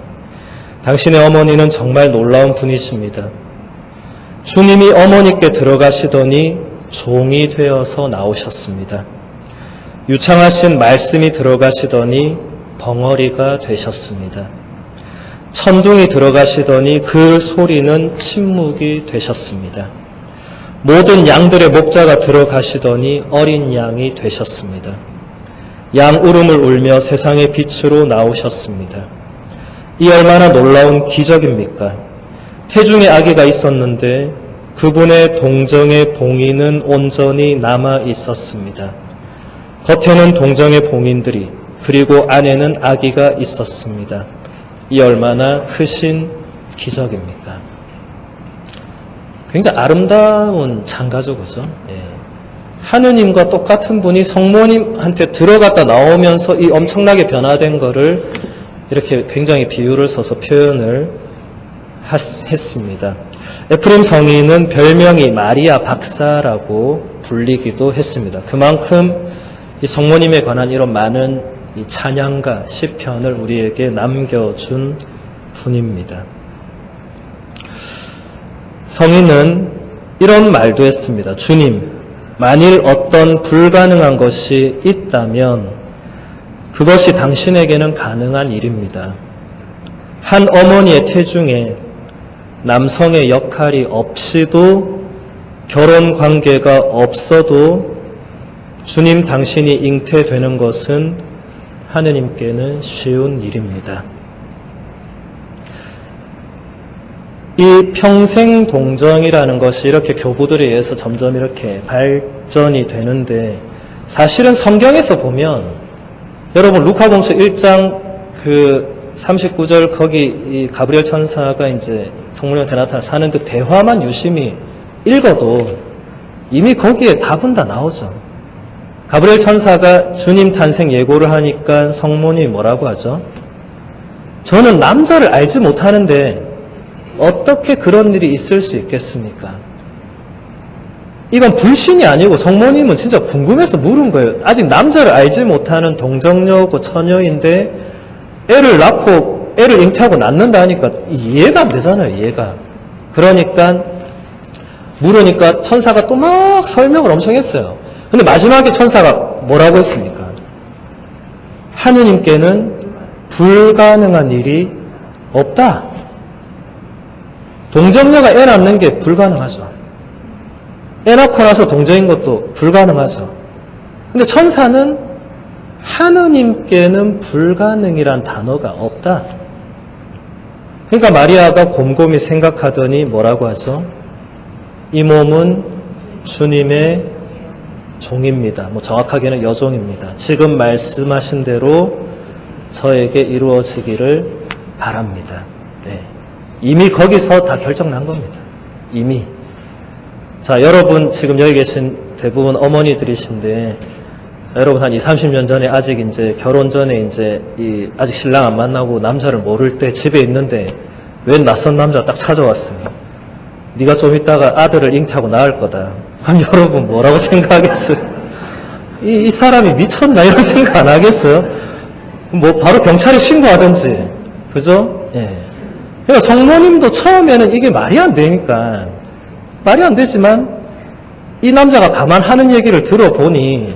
당신의 어머니는 정말 놀라운 분이십니다. 주님이 어머니께 들어가시더니 종이 되어서 나오셨습니다. 유창하신 말씀이 들어가시더니 벙어리가 되셨습니다. 천둥이 들어가시더니 그 소리는 침묵이 되셨습니다. 모든 양들의 목자가 들어가시더니 어린 양이 되셨습니다. 양 울음을 울며 세상의 빛으로 나오셨습니다. 이 얼마나 놀라운 기적입니까? 태중에 아기가 있었는데 그분의 동정의 봉인은 온전히 남아 있었습니다. 겉에는 동정의 봉인들이 그리고 안에는 아기가 있었습니다. 이 얼마나 크신 기적입니까? 굉장히 아름다운 찬가죠, 그죠? 하느님과 똑같은 분이 성모님한테 들어갔다 나오면서 이 엄청나게 변화된 거를 이렇게 굉장히 비유를 써서 표현을 했습니다. 에프렘 성인은 별명이 마리아 박사라고 불리기도 했습니다. 그만큼 이 성모님에 관한 이런 많은 이 찬양과 시편을 우리에게 남겨준 분입니다. 성인은 이런 말도 했습니다. 주님, 만일 어떤 불가능한 것이 있다면 그것이 당신에게는 가능한 일입니다. 한 어머니의 태중에 남성의 역할이 없이도 결혼 관계가 없어도 주님 당신이 잉태되는 것은 하느님께는 쉬운 일입니다. 이 평생 동정이라는 것이 이렇게 교부들에 의해서 점점 이렇게 발전이 되는데 사실은 성경에서 보면 여러분 루카복음서 1장 그 39절 거기 이 가브리엘 천사가 이제 성모님한테 나타나 사는 그 대화만 유심히 읽어도 이미 거기에 답은 다 나오죠. 가브리엘 천사가 주님 탄생 예고를 하니까 성모님이 뭐라고 하죠? 저는 남자를 알지 못하는데 어떻게 그런 일이 있을 수 있겠습니까? 이건 불신이 아니고 성모님은 진짜 궁금해서 물은 거예요. 아직 남자를 알지 못하는 동정녀고 처녀인데 애를 낳고 애를 잉태하고 낳는다 하니까 이해가 안 되잖아요. 이해가. 그러니까 물으니까 천사가 또 막 설명을 엄청 했어요. 근데 마지막에 천사가 뭐라고 했습니까? 하느님께는 불가능한 일이 없다. 동정녀가 애 낳는 게 불가능하죠. 애 낳고 나서 동정인 것도 불가능하죠. 근데 천사는 하느님께는 불가능이란 단어가 없다. 그러니까 마리아가 곰곰이 생각하더니 뭐라고 하죠? 이 몸은 주님의 종입니다. 뭐 정확하게는 여종입니다. 지금 말씀하신 대로 저에게 이루어지기를 바랍니다. 네. 이미 거기서 다 결정난 겁니다. 이미. 자, 여러분 지금 여기 계신 대부분 어머니들이신데, 자, 여러분 한 20, 30년 전에 아직 이제 결혼 전에 이제 아직 신랑 안 만나고 남자를 모를 때 집에 있는데 웬 낯선 남자 딱 찾아왔어요. 네가 좀 있다가 아들을 잉태하고 낳을 거다. 그럼 여러분 뭐라고 생각하겠어요? 이 사람이 미쳤나 이런 생각 안 하겠어요? 뭐 바로 경찰에 신고하든지, 그죠? 예. 그러니까 성모님도 처음에는 이게 말이 안 되니까, 말이 안 되지만 이 남자가 가만하는 얘기를 들어보니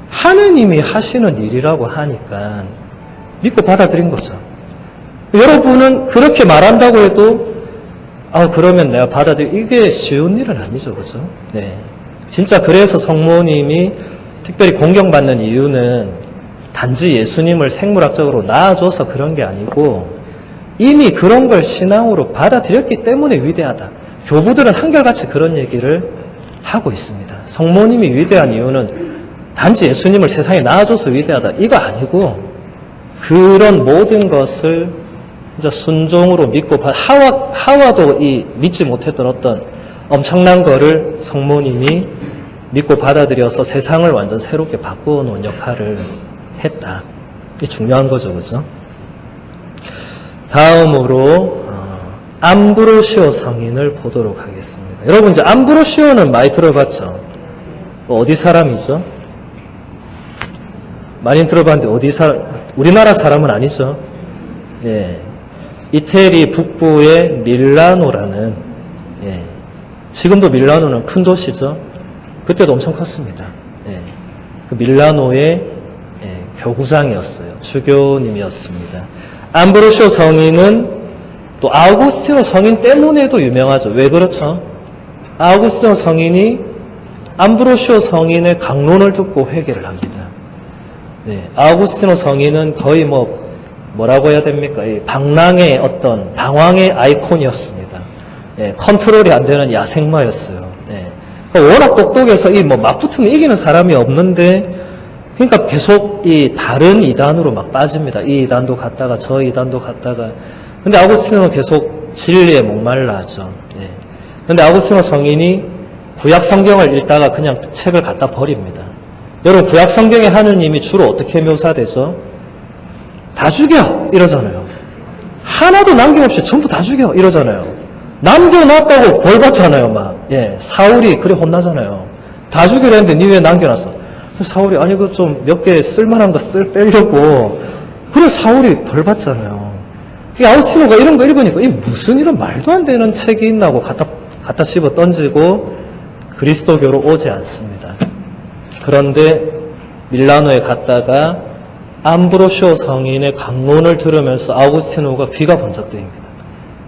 하느님이 하시는 일이라고 하니까 믿고 받아들인 거죠. 여러분은 그렇게 말한다고 해도 그러면 내가 이게 쉬운 일은 아니죠, 그죠? 네. 진짜 그래서 성모님이 특별히 공경받는 이유는 단지 예수님을 생물학적으로 낳아줘서 그런 게 아니고 이미 그런 걸 신앙으로 받아들였기 때문에 위대하다. 교부들은 한결같이 그런 얘기를 하고 있습니다. 성모님이 위대한 이유는 단지 예수님을 세상에 낳아줘서 위대하다. 이거 아니고 그런 모든 것을 진짜 순종으로 믿고 하와도 믿지 못했던 어떤 엄청난 거를 성모님이 믿고 받아들여서 세상을 완전 새롭게 바꾸어 놓은 역할을 했다. 이게 중요한 거죠, 그죠? 다음으로 암브로시오 성인을 보도록 하겠습니다. 여러분 이제 암브로시오는 많이 들어봤죠? 어디 사람이죠? 많이 들어봤는데 우리나라 사람은 아니죠? 예. 이태리 북부의 밀라노라는, 예. 지금도 밀라노는 큰 도시죠? 그때도 엄청 컸습니다. 예. 그 밀라노의 교구장이었어요. 주교님이었습니다. 암브로시오 성인은 또 아우구스티노 성인 때문에도 유명하죠. 왜 그렇죠? 아우구스티노 성인이 암브로시오 성인의 강론을 듣고 회개를 합니다. 네, 아우구스티노 성인은 거의 뭐라고 해야 됩니까? 방랑의 어떤 방황의 아이콘이었습니다. 예, 컨트롤이 안 되는 야생마였어요. 예, 그러니까 워낙 똑똑해서 맞붙으면 이기는 사람이 없는데, 그러니까 계속 다른 이단으로 막 빠집니다. 이 이단도 갔다가 저 이단도 갔다가. 근데 아우구스티노는 계속 진리에 목말라 하죠. 예. 근데 아우구스티노 성인이 구약 성경을 읽다가 그냥 책을 갖다 버립니다. 여러분 구약 성경의 하느님이 주로 어떻게 묘사되죠? 다 죽여 이러잖아요. 하나도 남김없이 전부 다 죽여 이러잖아요. 남겨놨다고 벌 받잖아요. 막 사울이 그래 혼나잖아요. 다 죽이려 했는데 니 왜 남겨놨어? 사울이 아니 그 좀 몇 개 쓸만한 거 빼려고. 그래 사울이 벌 받잖아요. 이 아우구스티노가 이런 거 읽으니까 이 무슨 이런 말도 안 되는 책이 있나고 갖다 집어 던지고 그리스도교로 오지 않습니다. 그런데 밀라노에 갔다가 암브로시오 성인의 강론을 들으면서 아우구스티노가 귀가 번쩍 뜨입니다.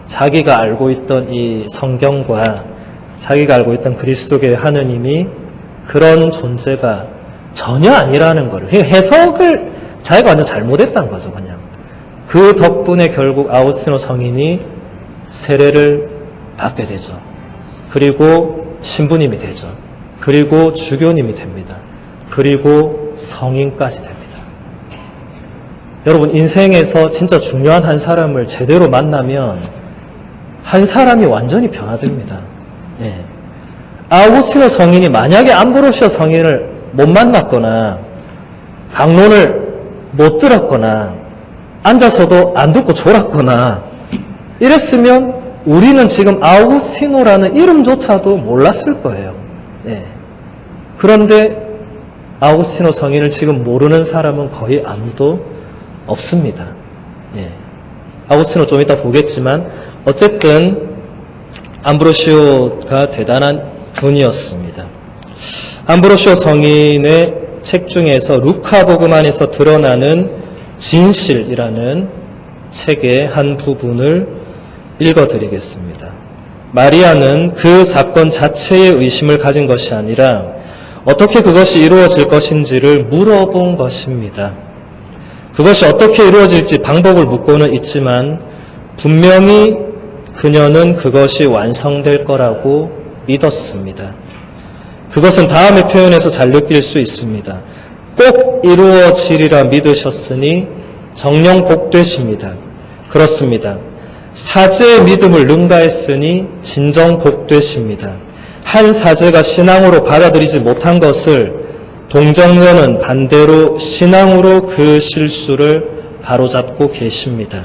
자기가 알고 있던 이 성경과 자기가 알고 있던 그리스도교의 하느님이 그런 존재가 전혀 아니라는 거를, 해석을 자기가 완전 잘못했다는 거죠, 그냥. 그 덕분에 결국 아우구스티노 성인이 세례를 받게 되죠. 그리고 신부님이 되죠. 그리고 주교님이 됩니다. 그리고 성인까지 됩니다. 여러분, 인생에서 진짜 중요한 한 사람을 제대로 만나면 한 사람이 완전히 변화됩니다. 예. 아우구스티노 성인이 만약에 암브로시오 성인을 못 만났거나 강론을 못 들었거나 앉아서도 안 듣고 졸았거나 이랬으면 우리는 지금 아우구스티노라는 이름조차도 몰랐을 거예요. 예. 그런데 아우구스티노 성인을 지금 모르는 사람은 거의 아무도 없습니다. 예. 아우구스티노 좀 이따 보겠지만 어쨌든 암브로시오가 대단한 분이었습니다. 암브로시오 성인의 책 중에서 루카복음 안에서 드러나는 진실이라는 책의 한 부분을 읽어드리겠습니다. 마리아는 그 사건 자체에 의심을 가진 것이 아니라 어떻게 그것이 이루어질 것인지를 물어본 것입니다. 그것이 어떻게 이루어질지 방법을 묻고는 있지만 분명히 그녀는 그것이 완성될 거라고 믿었습니다. 그것은 다음의 표현에서 잘 느낄 수 있습니다. 꼭 이루어지리라 믿으셨으니 정령 복되십니다. 그렇습니다. 사제의 믿음을 능가했으니 진정 복되십니다. 한 사제가 신앙으로 받아들이지 못한 것을 동정녀는 반대로 신앙으로 그 실수를 바로잡고 계십니다.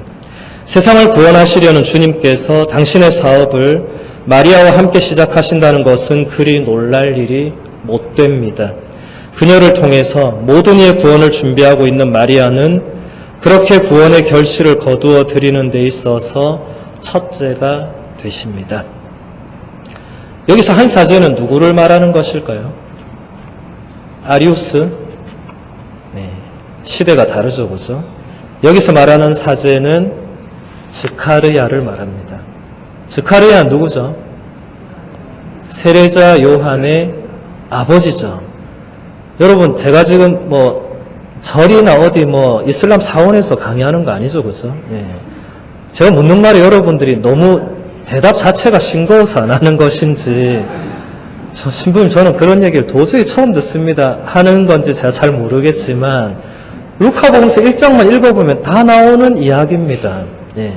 세상을 구원하시려는 주님께서 당신의 사업을 마리아와 함께 시작하신다는 것은 그리 놀랄 일이 못 됩니다. 그녀를 통해서 모든 이의 구원을 준비하고 있는 마리아는 그렇게 구원의 결실을 거두어 드리는 데 있어서 첫째가 되십니다. 여기서 한 사제는 누구를 말하는 것일까요? 아리우스? 네, 시대가 다르죠, 그죠? 여기서 말하는 사제는 스카르야를 말합니다. 스카르야는 누구죠? 세례자 요한의 아버지죠. 여러분, 제가 지금 절이나 어디 이슬람 사원에서 강의하는 거 아니죠, 그죠? 네. 제가 묻는 말이 여러분들이 너무 대답 자체가 싱거워서 안 하는 것인지, 신부님, 저는 그런 얘기를 도저히 처음 듣습니다 하는 건지 제가 잘 모르겠지만, 루카복음서 1장만 읽어보면 다 나오는 이야기입니다. 예.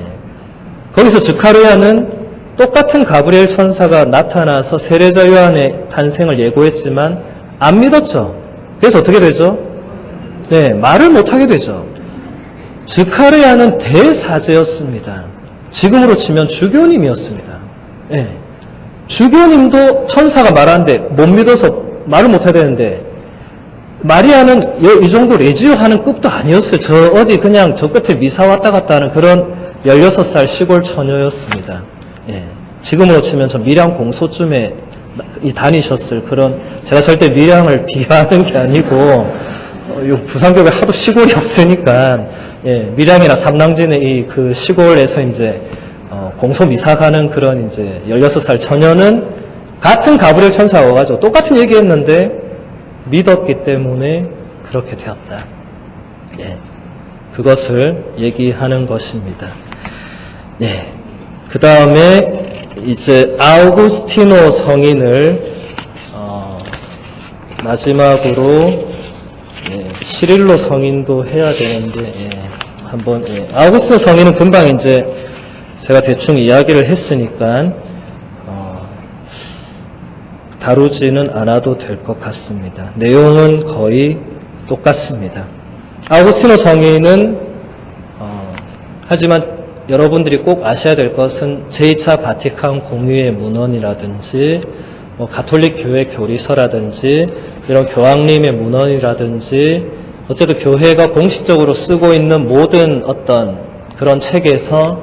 거기서 스가랴는 똑같은 가브리엘 천사가 나타나서 세례자 요한의 탄생을 예고했지만 안 믿었죠. 그래서 어떻게 되죠? 네, 말을 못하게 되죠. 스가랴는 대사제였습니다. 지금으로 치면 주교님이었습니다. 네. 주교님도 천사가 말하는데 못 믿어서 말을 못해야 되는데, 마리아는 이 정도 레지오 하는 급도 아니었어요. 저 어디 그냥 저 끝에 미사 왔다 갔다 하는 그런 16살 시골 처녀였습니다. 예. 지금으로 치면 저 밀양 공소쯤에 다니셨을 그런, 제가 절대 밀양을 비하하는 게 아니고, 부산교회 하도 시골이 없으니까, 예, 밀양이나 삼랑진의 그 시골에서 이제, 공소 미사 가는 그런 이제 16살 처녀는 같은 가브리엘 천사가 와가지고 똑같은 얘기 했는데, 믿었기 때문에 그렇게 되었다. 예, 그것을 얘기하는 것입니다. 예, 그 다음에 이제 아우구스티노 성인을 마지막으로 시릴로 성인도 해야 되는데 한번 아우구스티노 성인은 금방 이제 제가 대충 이야기를 했으니까 다루지는 않아도 될 것 같습니다. 내용은 거의 똑같습니다. 아우구스티노 성인은 하지만 여러분들이 꼭 아셔야 될 것은 제2차 바티칸 공의회 문헌이라든지 가톨릭 교회 교리서라든지 이런 교황님의 문헌이라든지 어쨌든 교회가 공식적으로 쓰고 있는 모든 어떤 그런 책에서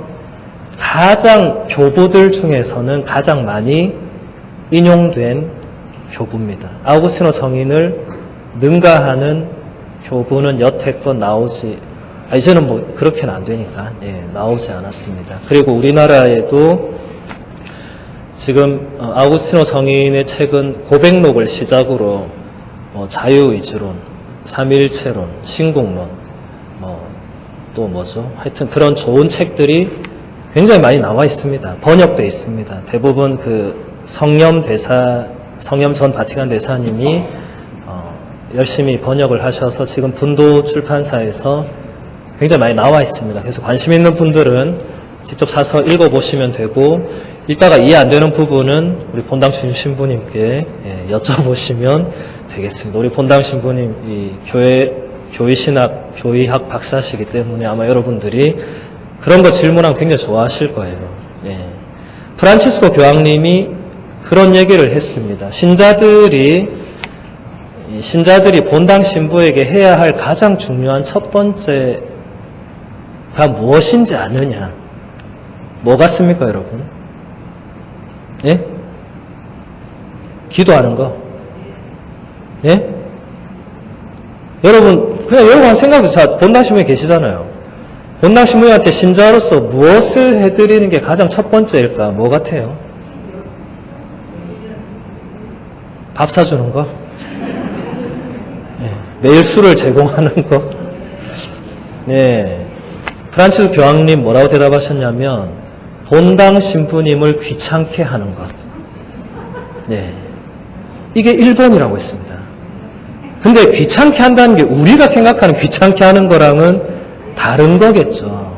가장 교부들 중에서는 가장 많이 인용된 교부입니다. 아우구스티노 성인을 능가하는 교부는 여태껏 나오지, 이제는 그렇게는 안 되니까, 나오지 않았습니다. 그리고 우리나라에도 지금 아우구스티노 성인의 책은 고백록을 시작으로 자유의지론, 삼위일체론, 신국론, 또 뭐죠? 하여튼 그런 좋은 책들이 굉장히 많이 나와 있습니다. 번역되어 있습니다. 대부분 성념 전 바티칸 대사님이 열심히 번역을 하셔서 지금 분도 출판사에서 굉장히 많이 나와 있습니다. 그래서 관심 있는 분들은 직접 사서 읽어보시면 되고, 읽다가 이해 안 되는 부분은 우리 본당 주임 신부님께 여쭤보시면 되겠습니다. 우리 본당 신부님 이 교회신학, 교의학 박사시기 때문에 아마 여러분들이 그런 거 질문하면 굉장히 좋아하실 거예요. 프란치스코 교황님이 그런 얘기를 했습니다. 신자들이 본당 신부에게 해야 할 가장 중요한 첫 번째가 무엇인지 아느냐? 뭐 같습니까, 여러분? 예? 기도하는 거. 예? 여러분, 그냥 여러분 생각해보세요. 본당 신부에 계시잖아요. 본당 신부한테 신자로서 무엇을 해드리는 게 가장 첫 번째일까? 뭐 같아요? 밥 사주는 거? 예. 매일 술을 제공하는 거? 예. 프란치스 교황님 뭐라고 대답하셨냐면, 본당 신부님을 귀찮게 하는 것. 네. 이게 1번이라고 했습니다. 근데 귀찮게 한다는 게 우리가 생각하는 귀찮게 하는 거랑은 다른 거겠죠.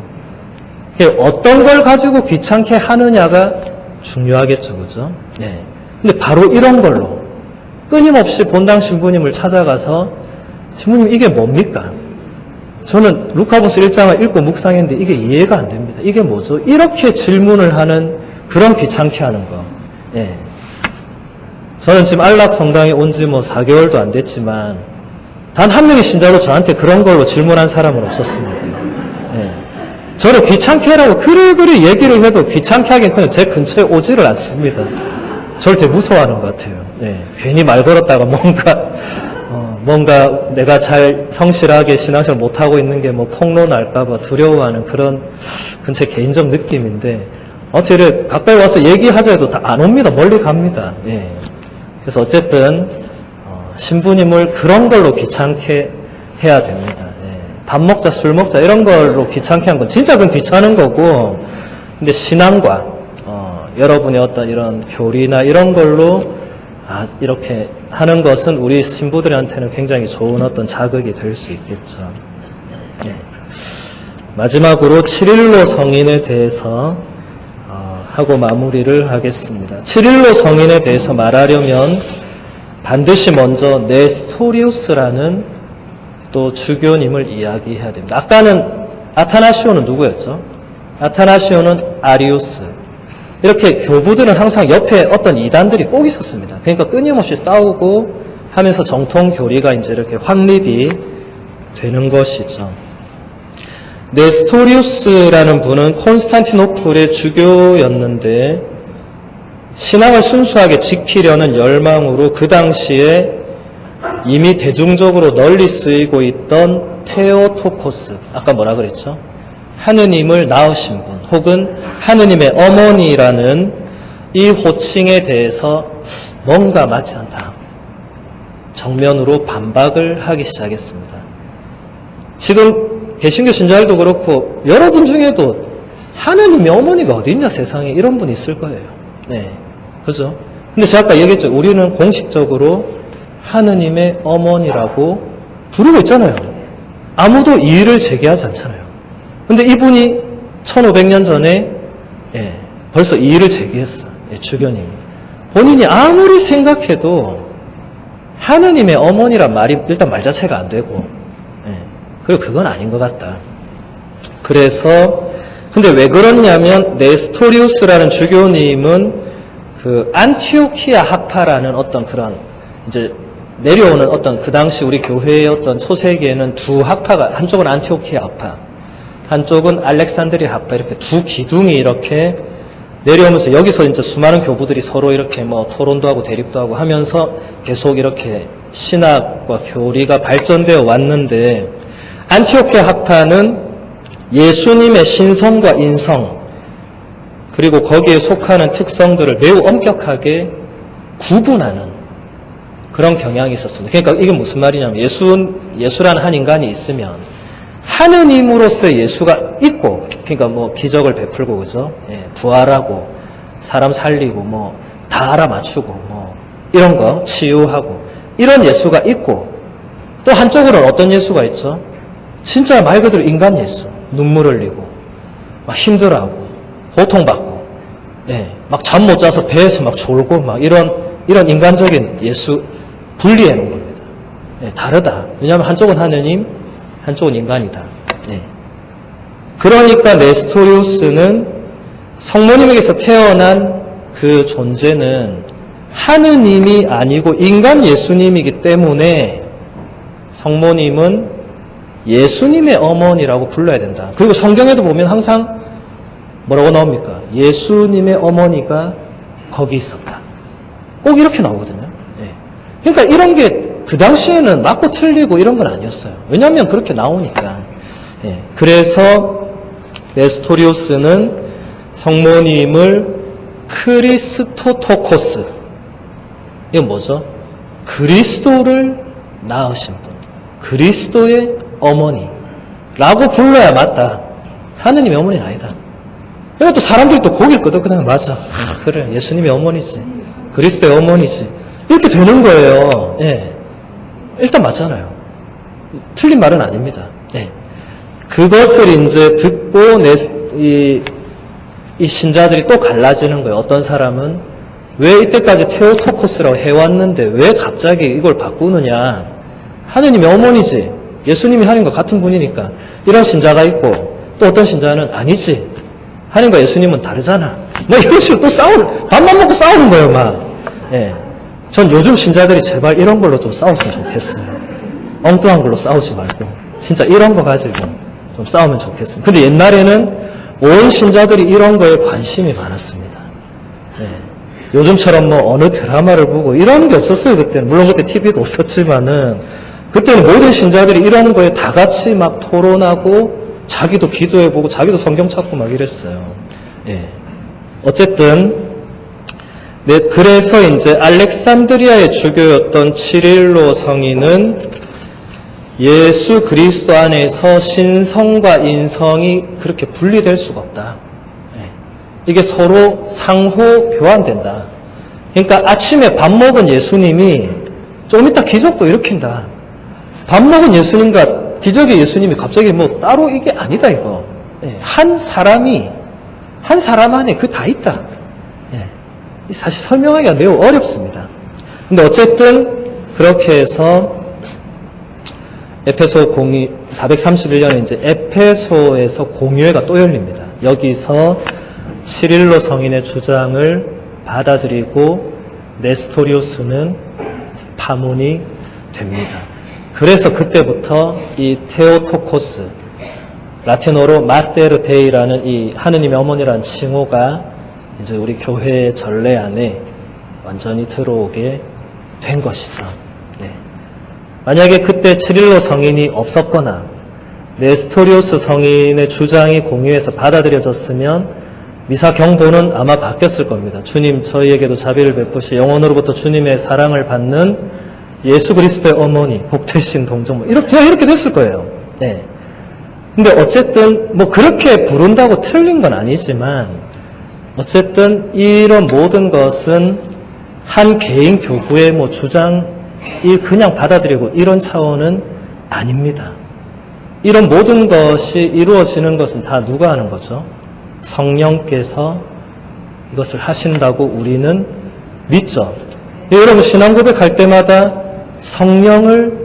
어떤 걸 가지고 귀찮게 하느냐가 중요하겠죠. 그죠? 네. 근데 바로 이런 걸로 끊임없이 본당 신부님을 찾아가서 신부님 이게 뭡니까? 저는 루카복음 1장을 읽고 묵상했는데 이게 이해가 안 됩니다. 이게 뭐죠? 이렇게 질문을 하는 그런 귀찮게 하는 거. 예. 저는 지금 안락 성당에 온 지 뭐 4개월도 안 됐지만 단 한 명의 신자로 저한테 그런 걸로 질문한 사람은 없었습니다. 예. 저를 귀찮게 하라고 그리 얘기를 해도 귀찮게 하긴커녕 제 근처에 오지를 않습니다. 저를 되게 무서워하는 것 같아요. 예. 괜히 말 걸었다가 뭔가 내가 잘 성실하게 신앙생활 못하고 있는 게 뭐 폭로날까봐 두려워하는 그런 제 개인적 느낌인데, 어떻게 가까이 와서 얘기하자 해도 다 안 옵니다. 멀리 갑니다. 예. 그래서 어쨌든, 신부님을 그런 걸로 귀찮게 해야 됩니다. 예. 밥 먹자, 술 먹자, 이런 걸로 귀찮게 한 건 진짜 그건 귀찮은 거고, 근데 신앙과, 여러분의 어떤 이런 교리나 이런 걸로 이렇게 하는 것은 우리 신부들한테는 굉장히 좋은 어떤 자극이 될 수 있겠죠. 네. 마지막으로 7일로 성인에 대해서 하고 마무리를 하겠습니다. 7일로 성인에 대해서 말하려면 반드시 먼저 네스토리우스라는 또 주교님을 이야기해야 됩니다. 아까는 아타나시오는 누구였죠? 아타나시오는 아리우스. 이렇게 교부들은 항상 옆에 어떤 이단들이 꼭 있었습니다. 그러니까 끊임없이 싸우고 하면서 정통 교리가 이제 이렇게 확립이 되는 것이죠. 네스토리우스라는 분은 콘스탄티노플의 주교였는데 신앙을 순수하게 지키려는 열망으로 그 당시에 이미 대중적으로 널리 쓰이고 있던 테오토코스, 아까 뭐라 그랬죠? 하느님을 낳으신 분, 혹은 하느님의 어머니라는 이 호칭에 대해서 뭔가 맞지 않다. 정면으로 반박을 하기 시작했습니다. 지금 개신교 신자들도 그렇고 여러분 중에도 하느님의 어머니가 어디 있냐 세상에 이런 분 있을 거예요. 네, 그죠? 근데 제가 아까 얘기했죠. 우리는 공식적으로 하느님의 어머니라고 부르고 있잖아요. 아무도 이의를 제기하지 않잖아요. 근데 이분이 1500년 전에 벌써 이의를 제기했어. 주교님이. 본인이 아무리 생각해도 하느님의 어머니란 말이 일단 말 자체가 안 되고, 그리고 그건 아닌 것 같다. 그래서 근데 왜 그렇냐면 네스토리우스라는 주교님은 그 안티오키아 학파라는 어떤 그런 이제 내려오는 어떤 그 당시 우리 교회의 어떤 초세기에는 두 학파가, 한쪽은 안티오키아 학파, 한쪽은 알렉산드리아 학파, 이렇게 두 기둥이 이렇게 내려오면서 여기서 이제 수많은 교부들이 서로 이렇게 뭐 토론도 하고 대립도 하고 하면서 계속 이렇게 신학과 교리가 발전되어 왔는데, 안티오키아 학파는 예수님의 신성과 인성 그리고 거기에 속하는 특성들을 매우 엄격하게 구분하는 그런 경향이 있었습니다. 그러니까 이게 무슨 말이냐면 예수라는 한 인간이 있으면 하느님으로서의 예수가 있고, 그러니까 뭐 기적을 베풀고 그죠? 부활하고 사람 살리고 뭐 다 알아맞추고 뭐 이런 거 치유하고 이런 예수가 있고, 또 한쪽으로는 어떤 예수가 있죠? 진짜 말 그대로 인간 예수. 눈물 흘리고, 막 힘들어하고, 고통받고, 막 잠 못 자서 배에서 막 졸고, 막 이런 인간적인 예수 분리해 놓은 겁니다. 다르다. 왜냐하면 한쪽은 하느님, 한쪽은 인간이다. 그러니까 네스토리우스는 성모님에게서 태어난 그 존재는 하느님이 아니고 인간 예수님이기 때문에 성모님은 예수님의 어머니라고 불러야 된다. 그리고 성경에도 보면 항상 뭐라고 나옵니까? 예수님의 어머니가 거기 있었다. 꼭 이렇게 나오거든요. 그러니까 이런 게 그 당시에는 맞고 틀리고 이런 건 아니었어요. 왜냐하면 그렇게 나오니까. 그래서 네스토리우스는 성모님을 크리스토토코스, 이건 뭐죠? 그리스도를 낳으신 분, 그리스도의 어머니라고 불러야 맞다. 하느님의 어머니는 아니다. 그러니까 또 사람들이 또 고개를 끄덕끄덕 맞아. 그래, 예수님의 어머니지, 그리스도의 어머니지, 이렇게 되는 거예요. 일단 맞잖아요. 틀린 말은 아닙니다. 그것을 이제 듣고 이 신자들이 또 갈라지는 거예요. 어떤 사람은 왜 이때까지 테오토코스라고 해왔는데 왜 갑자기 이걸 바꾸느냐. 하느님의 어머니지. 예수님이 하나님과 같은 분이니까. 이런 신자가 있고 또 어떤 신자는 아니지. 하나님과 예수님은 다르잖아. 뭐 이런 식으로 또 밥만 먹고 싸우는 거예요, 막. 전 요즘 신자들이 제발 이런 걸로 좀 싸웠으면 좋겠어요. 엉뚱한 걸로 싸우지 말고. 진짜 이런 거 가지고 좀 싸우면 좋겠습니다. 근데 옛날에는 온 신자들이 이런 거에 관심이 많았습니다. 요즘처럼 뭐 어느 드라마를 보고 이런 게 없었어요, 그때는. 물론 그때 TV도 없었지만은, 그때는 모든 신자들이 이런 거에 다 같이 막 토론하고, 자기도 기도해보고, 자기도 성경 찾고 막 이랬어요. 어쨌든, 그래서 이제 알렉산드리아의 주교였던 치릴로 성인은 예수 그리스도 안에서 신성과 인성이 그렇게 분리될 수가 없다. 이게 서로 상호 교환된다. 그러니까 아침에 밥 먹은 예수님이 좀 이따 기적도 일으킨다. 밥 먹은 예수님과 기적의 예수님이 갑자기 뭐 따로 이게 아니다, 이거. 한 사람 안에 그 다 있다. 사실 설명하기가 매우 어렵습니다. 근데 어쨌든 그렇게 해서 에페소 431년에 이제 에페소에서 공의회가 또 열립니다. 여기서 치릴로 성인의 주장을 받아들이고 네스토리우스는 파문이 됩니다. 그래서 그때부터 이 테오토코스, 라틴어로 마테르 데이라는 이 하느님의 어머니라는 칭호가 이제 우리 교회의 전례 안에 완전히 들어오게 된 것이죠. 만약에 그때 치릴로 성인이 없었거나 네스토리우스 성인의 주장이 공의회에서 받아들여졌으면 미사 경보는 아마 바뀌었을 겁니다. 주님, 저희에게도 자비를 베푸시 영원으로부터 주님의 사랑을 받는 예수 그리스도의 어머니, 복되신 동정모, 이렇게 됐을 거예요. 근데 어쨌든 뭐 그렇게 부른다고 틀린 건 아니지만 어쨌든 이런 모든 것은 한 개인 교구의 뭐 주장이 그냥 받아들이고 이런 차원은 아닙니다. 이런 모든 것이 이루어지는 것은 다 누가 하는 거죠? 성령께서 이것을 하신다고 우리는 믿죠. 여러분 신앙 고백할 때마다 성령을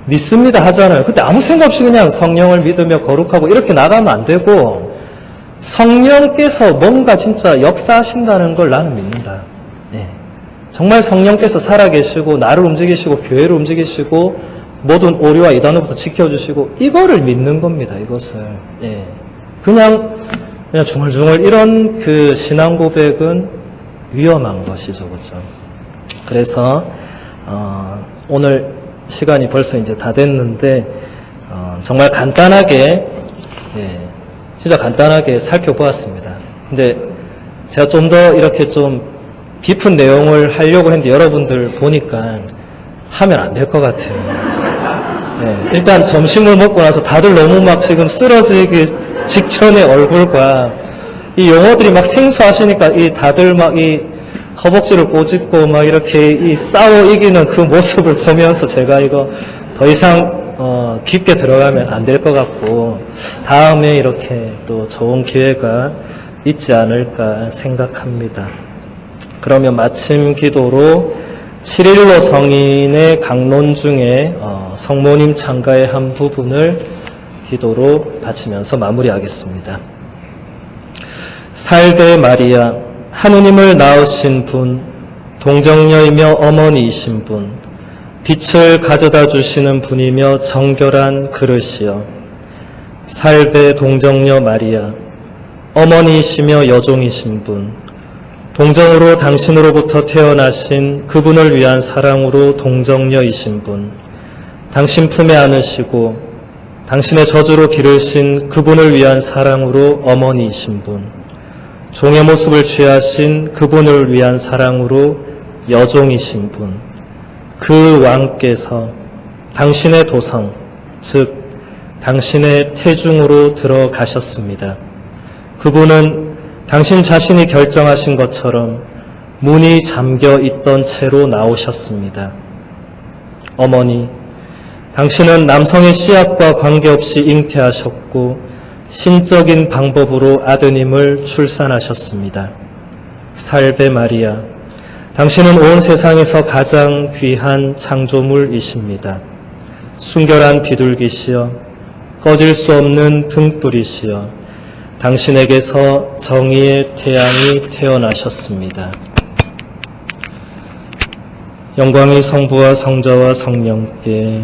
믿습니다 하잖아요. 그때 아무 생각 없이 그냥 성령을 믿으며 거룩하고 이렇게 나가면 안 되고 성령께서 뭔가 진짜 역사하신다는 걸 나는 믿는다. 정말 성령께서 살아계시고 나를 움직이시고 교회를 움직이시고 모든 오류와 이단으로부터 지켜주시고 이거를 믿는 겁니다. 이것을. 그냥 중얼중얼 이런 그 신앙 고백은 위험한 것이죠. 그렇죠? 그래서 오늘 시간이 벌써 이제 다 됐는데 정말 간단하게 진짜 간단하게 살펴보았습니다. 근데 제가 좀 더 이렇게 좀 깊은 내용을 하려고 했는데 여러분들 보니까 하면 안 될 것 같아요. 일단 점심을 먹고 나서 다들 너무 막 지금 쓰러지기 직전의 얼굴과 이 용어들이 막 생소하시니까 이 다들 막 이 허벅지를 꼬집고 막 이렇게 이 싸워 이기는 그 모습을 보면서 제가 이거 더 이상 깊게 들어가면 안 될 것 같고 다음에 이렇게 또 좋은 기회가 있지 않을까 생각합니다. 그러면 마침 기도로 7.15 성인의 강론 중에 성모님 창가의 한 부분을 기도로 바치면서 마무리하겠습니다. 살되 마리아, 하느님을 낳으신 분, 동정녀이며 어머니이신 분, 빛을 가져다 주시는 분이며 정결한 그릇이여. 살되 동정녀 마리아, 어머니이시며 여종이신 분, 동정으로 당신으로부터 태어나신 그분을 위한 사랑으로 동정녀이신 분, 당신 품에 안으시고 당신의 저주로 기르신 그분을 위한 사랑으로 어머니이신 분, 종의 모습을 취하신 그분을 위한 사랑으로 여종이신 분, 그 왕께서 당신의 도성, 즉 당신의 태중으로 들어가셨습니다. 그분은 당신 자신이 결정하신 것처럼 문이 잠겨 있던 채로 나오셨습니다. 어머니, 당신은 남성의 씨앗과 관계없이 잉태하셨고 신적인 방법으로 아드님을 출산하셨습니다. 살베 마리아, 당신은 온 세상에서 가장 귀한 창조물이십니다. 순결한 비둘기시여, 꺼질 수 없는 등불이시여, 당신에게서 정의의 태양이 태어나셨습니다. 영광이 성부와 성자와 성령께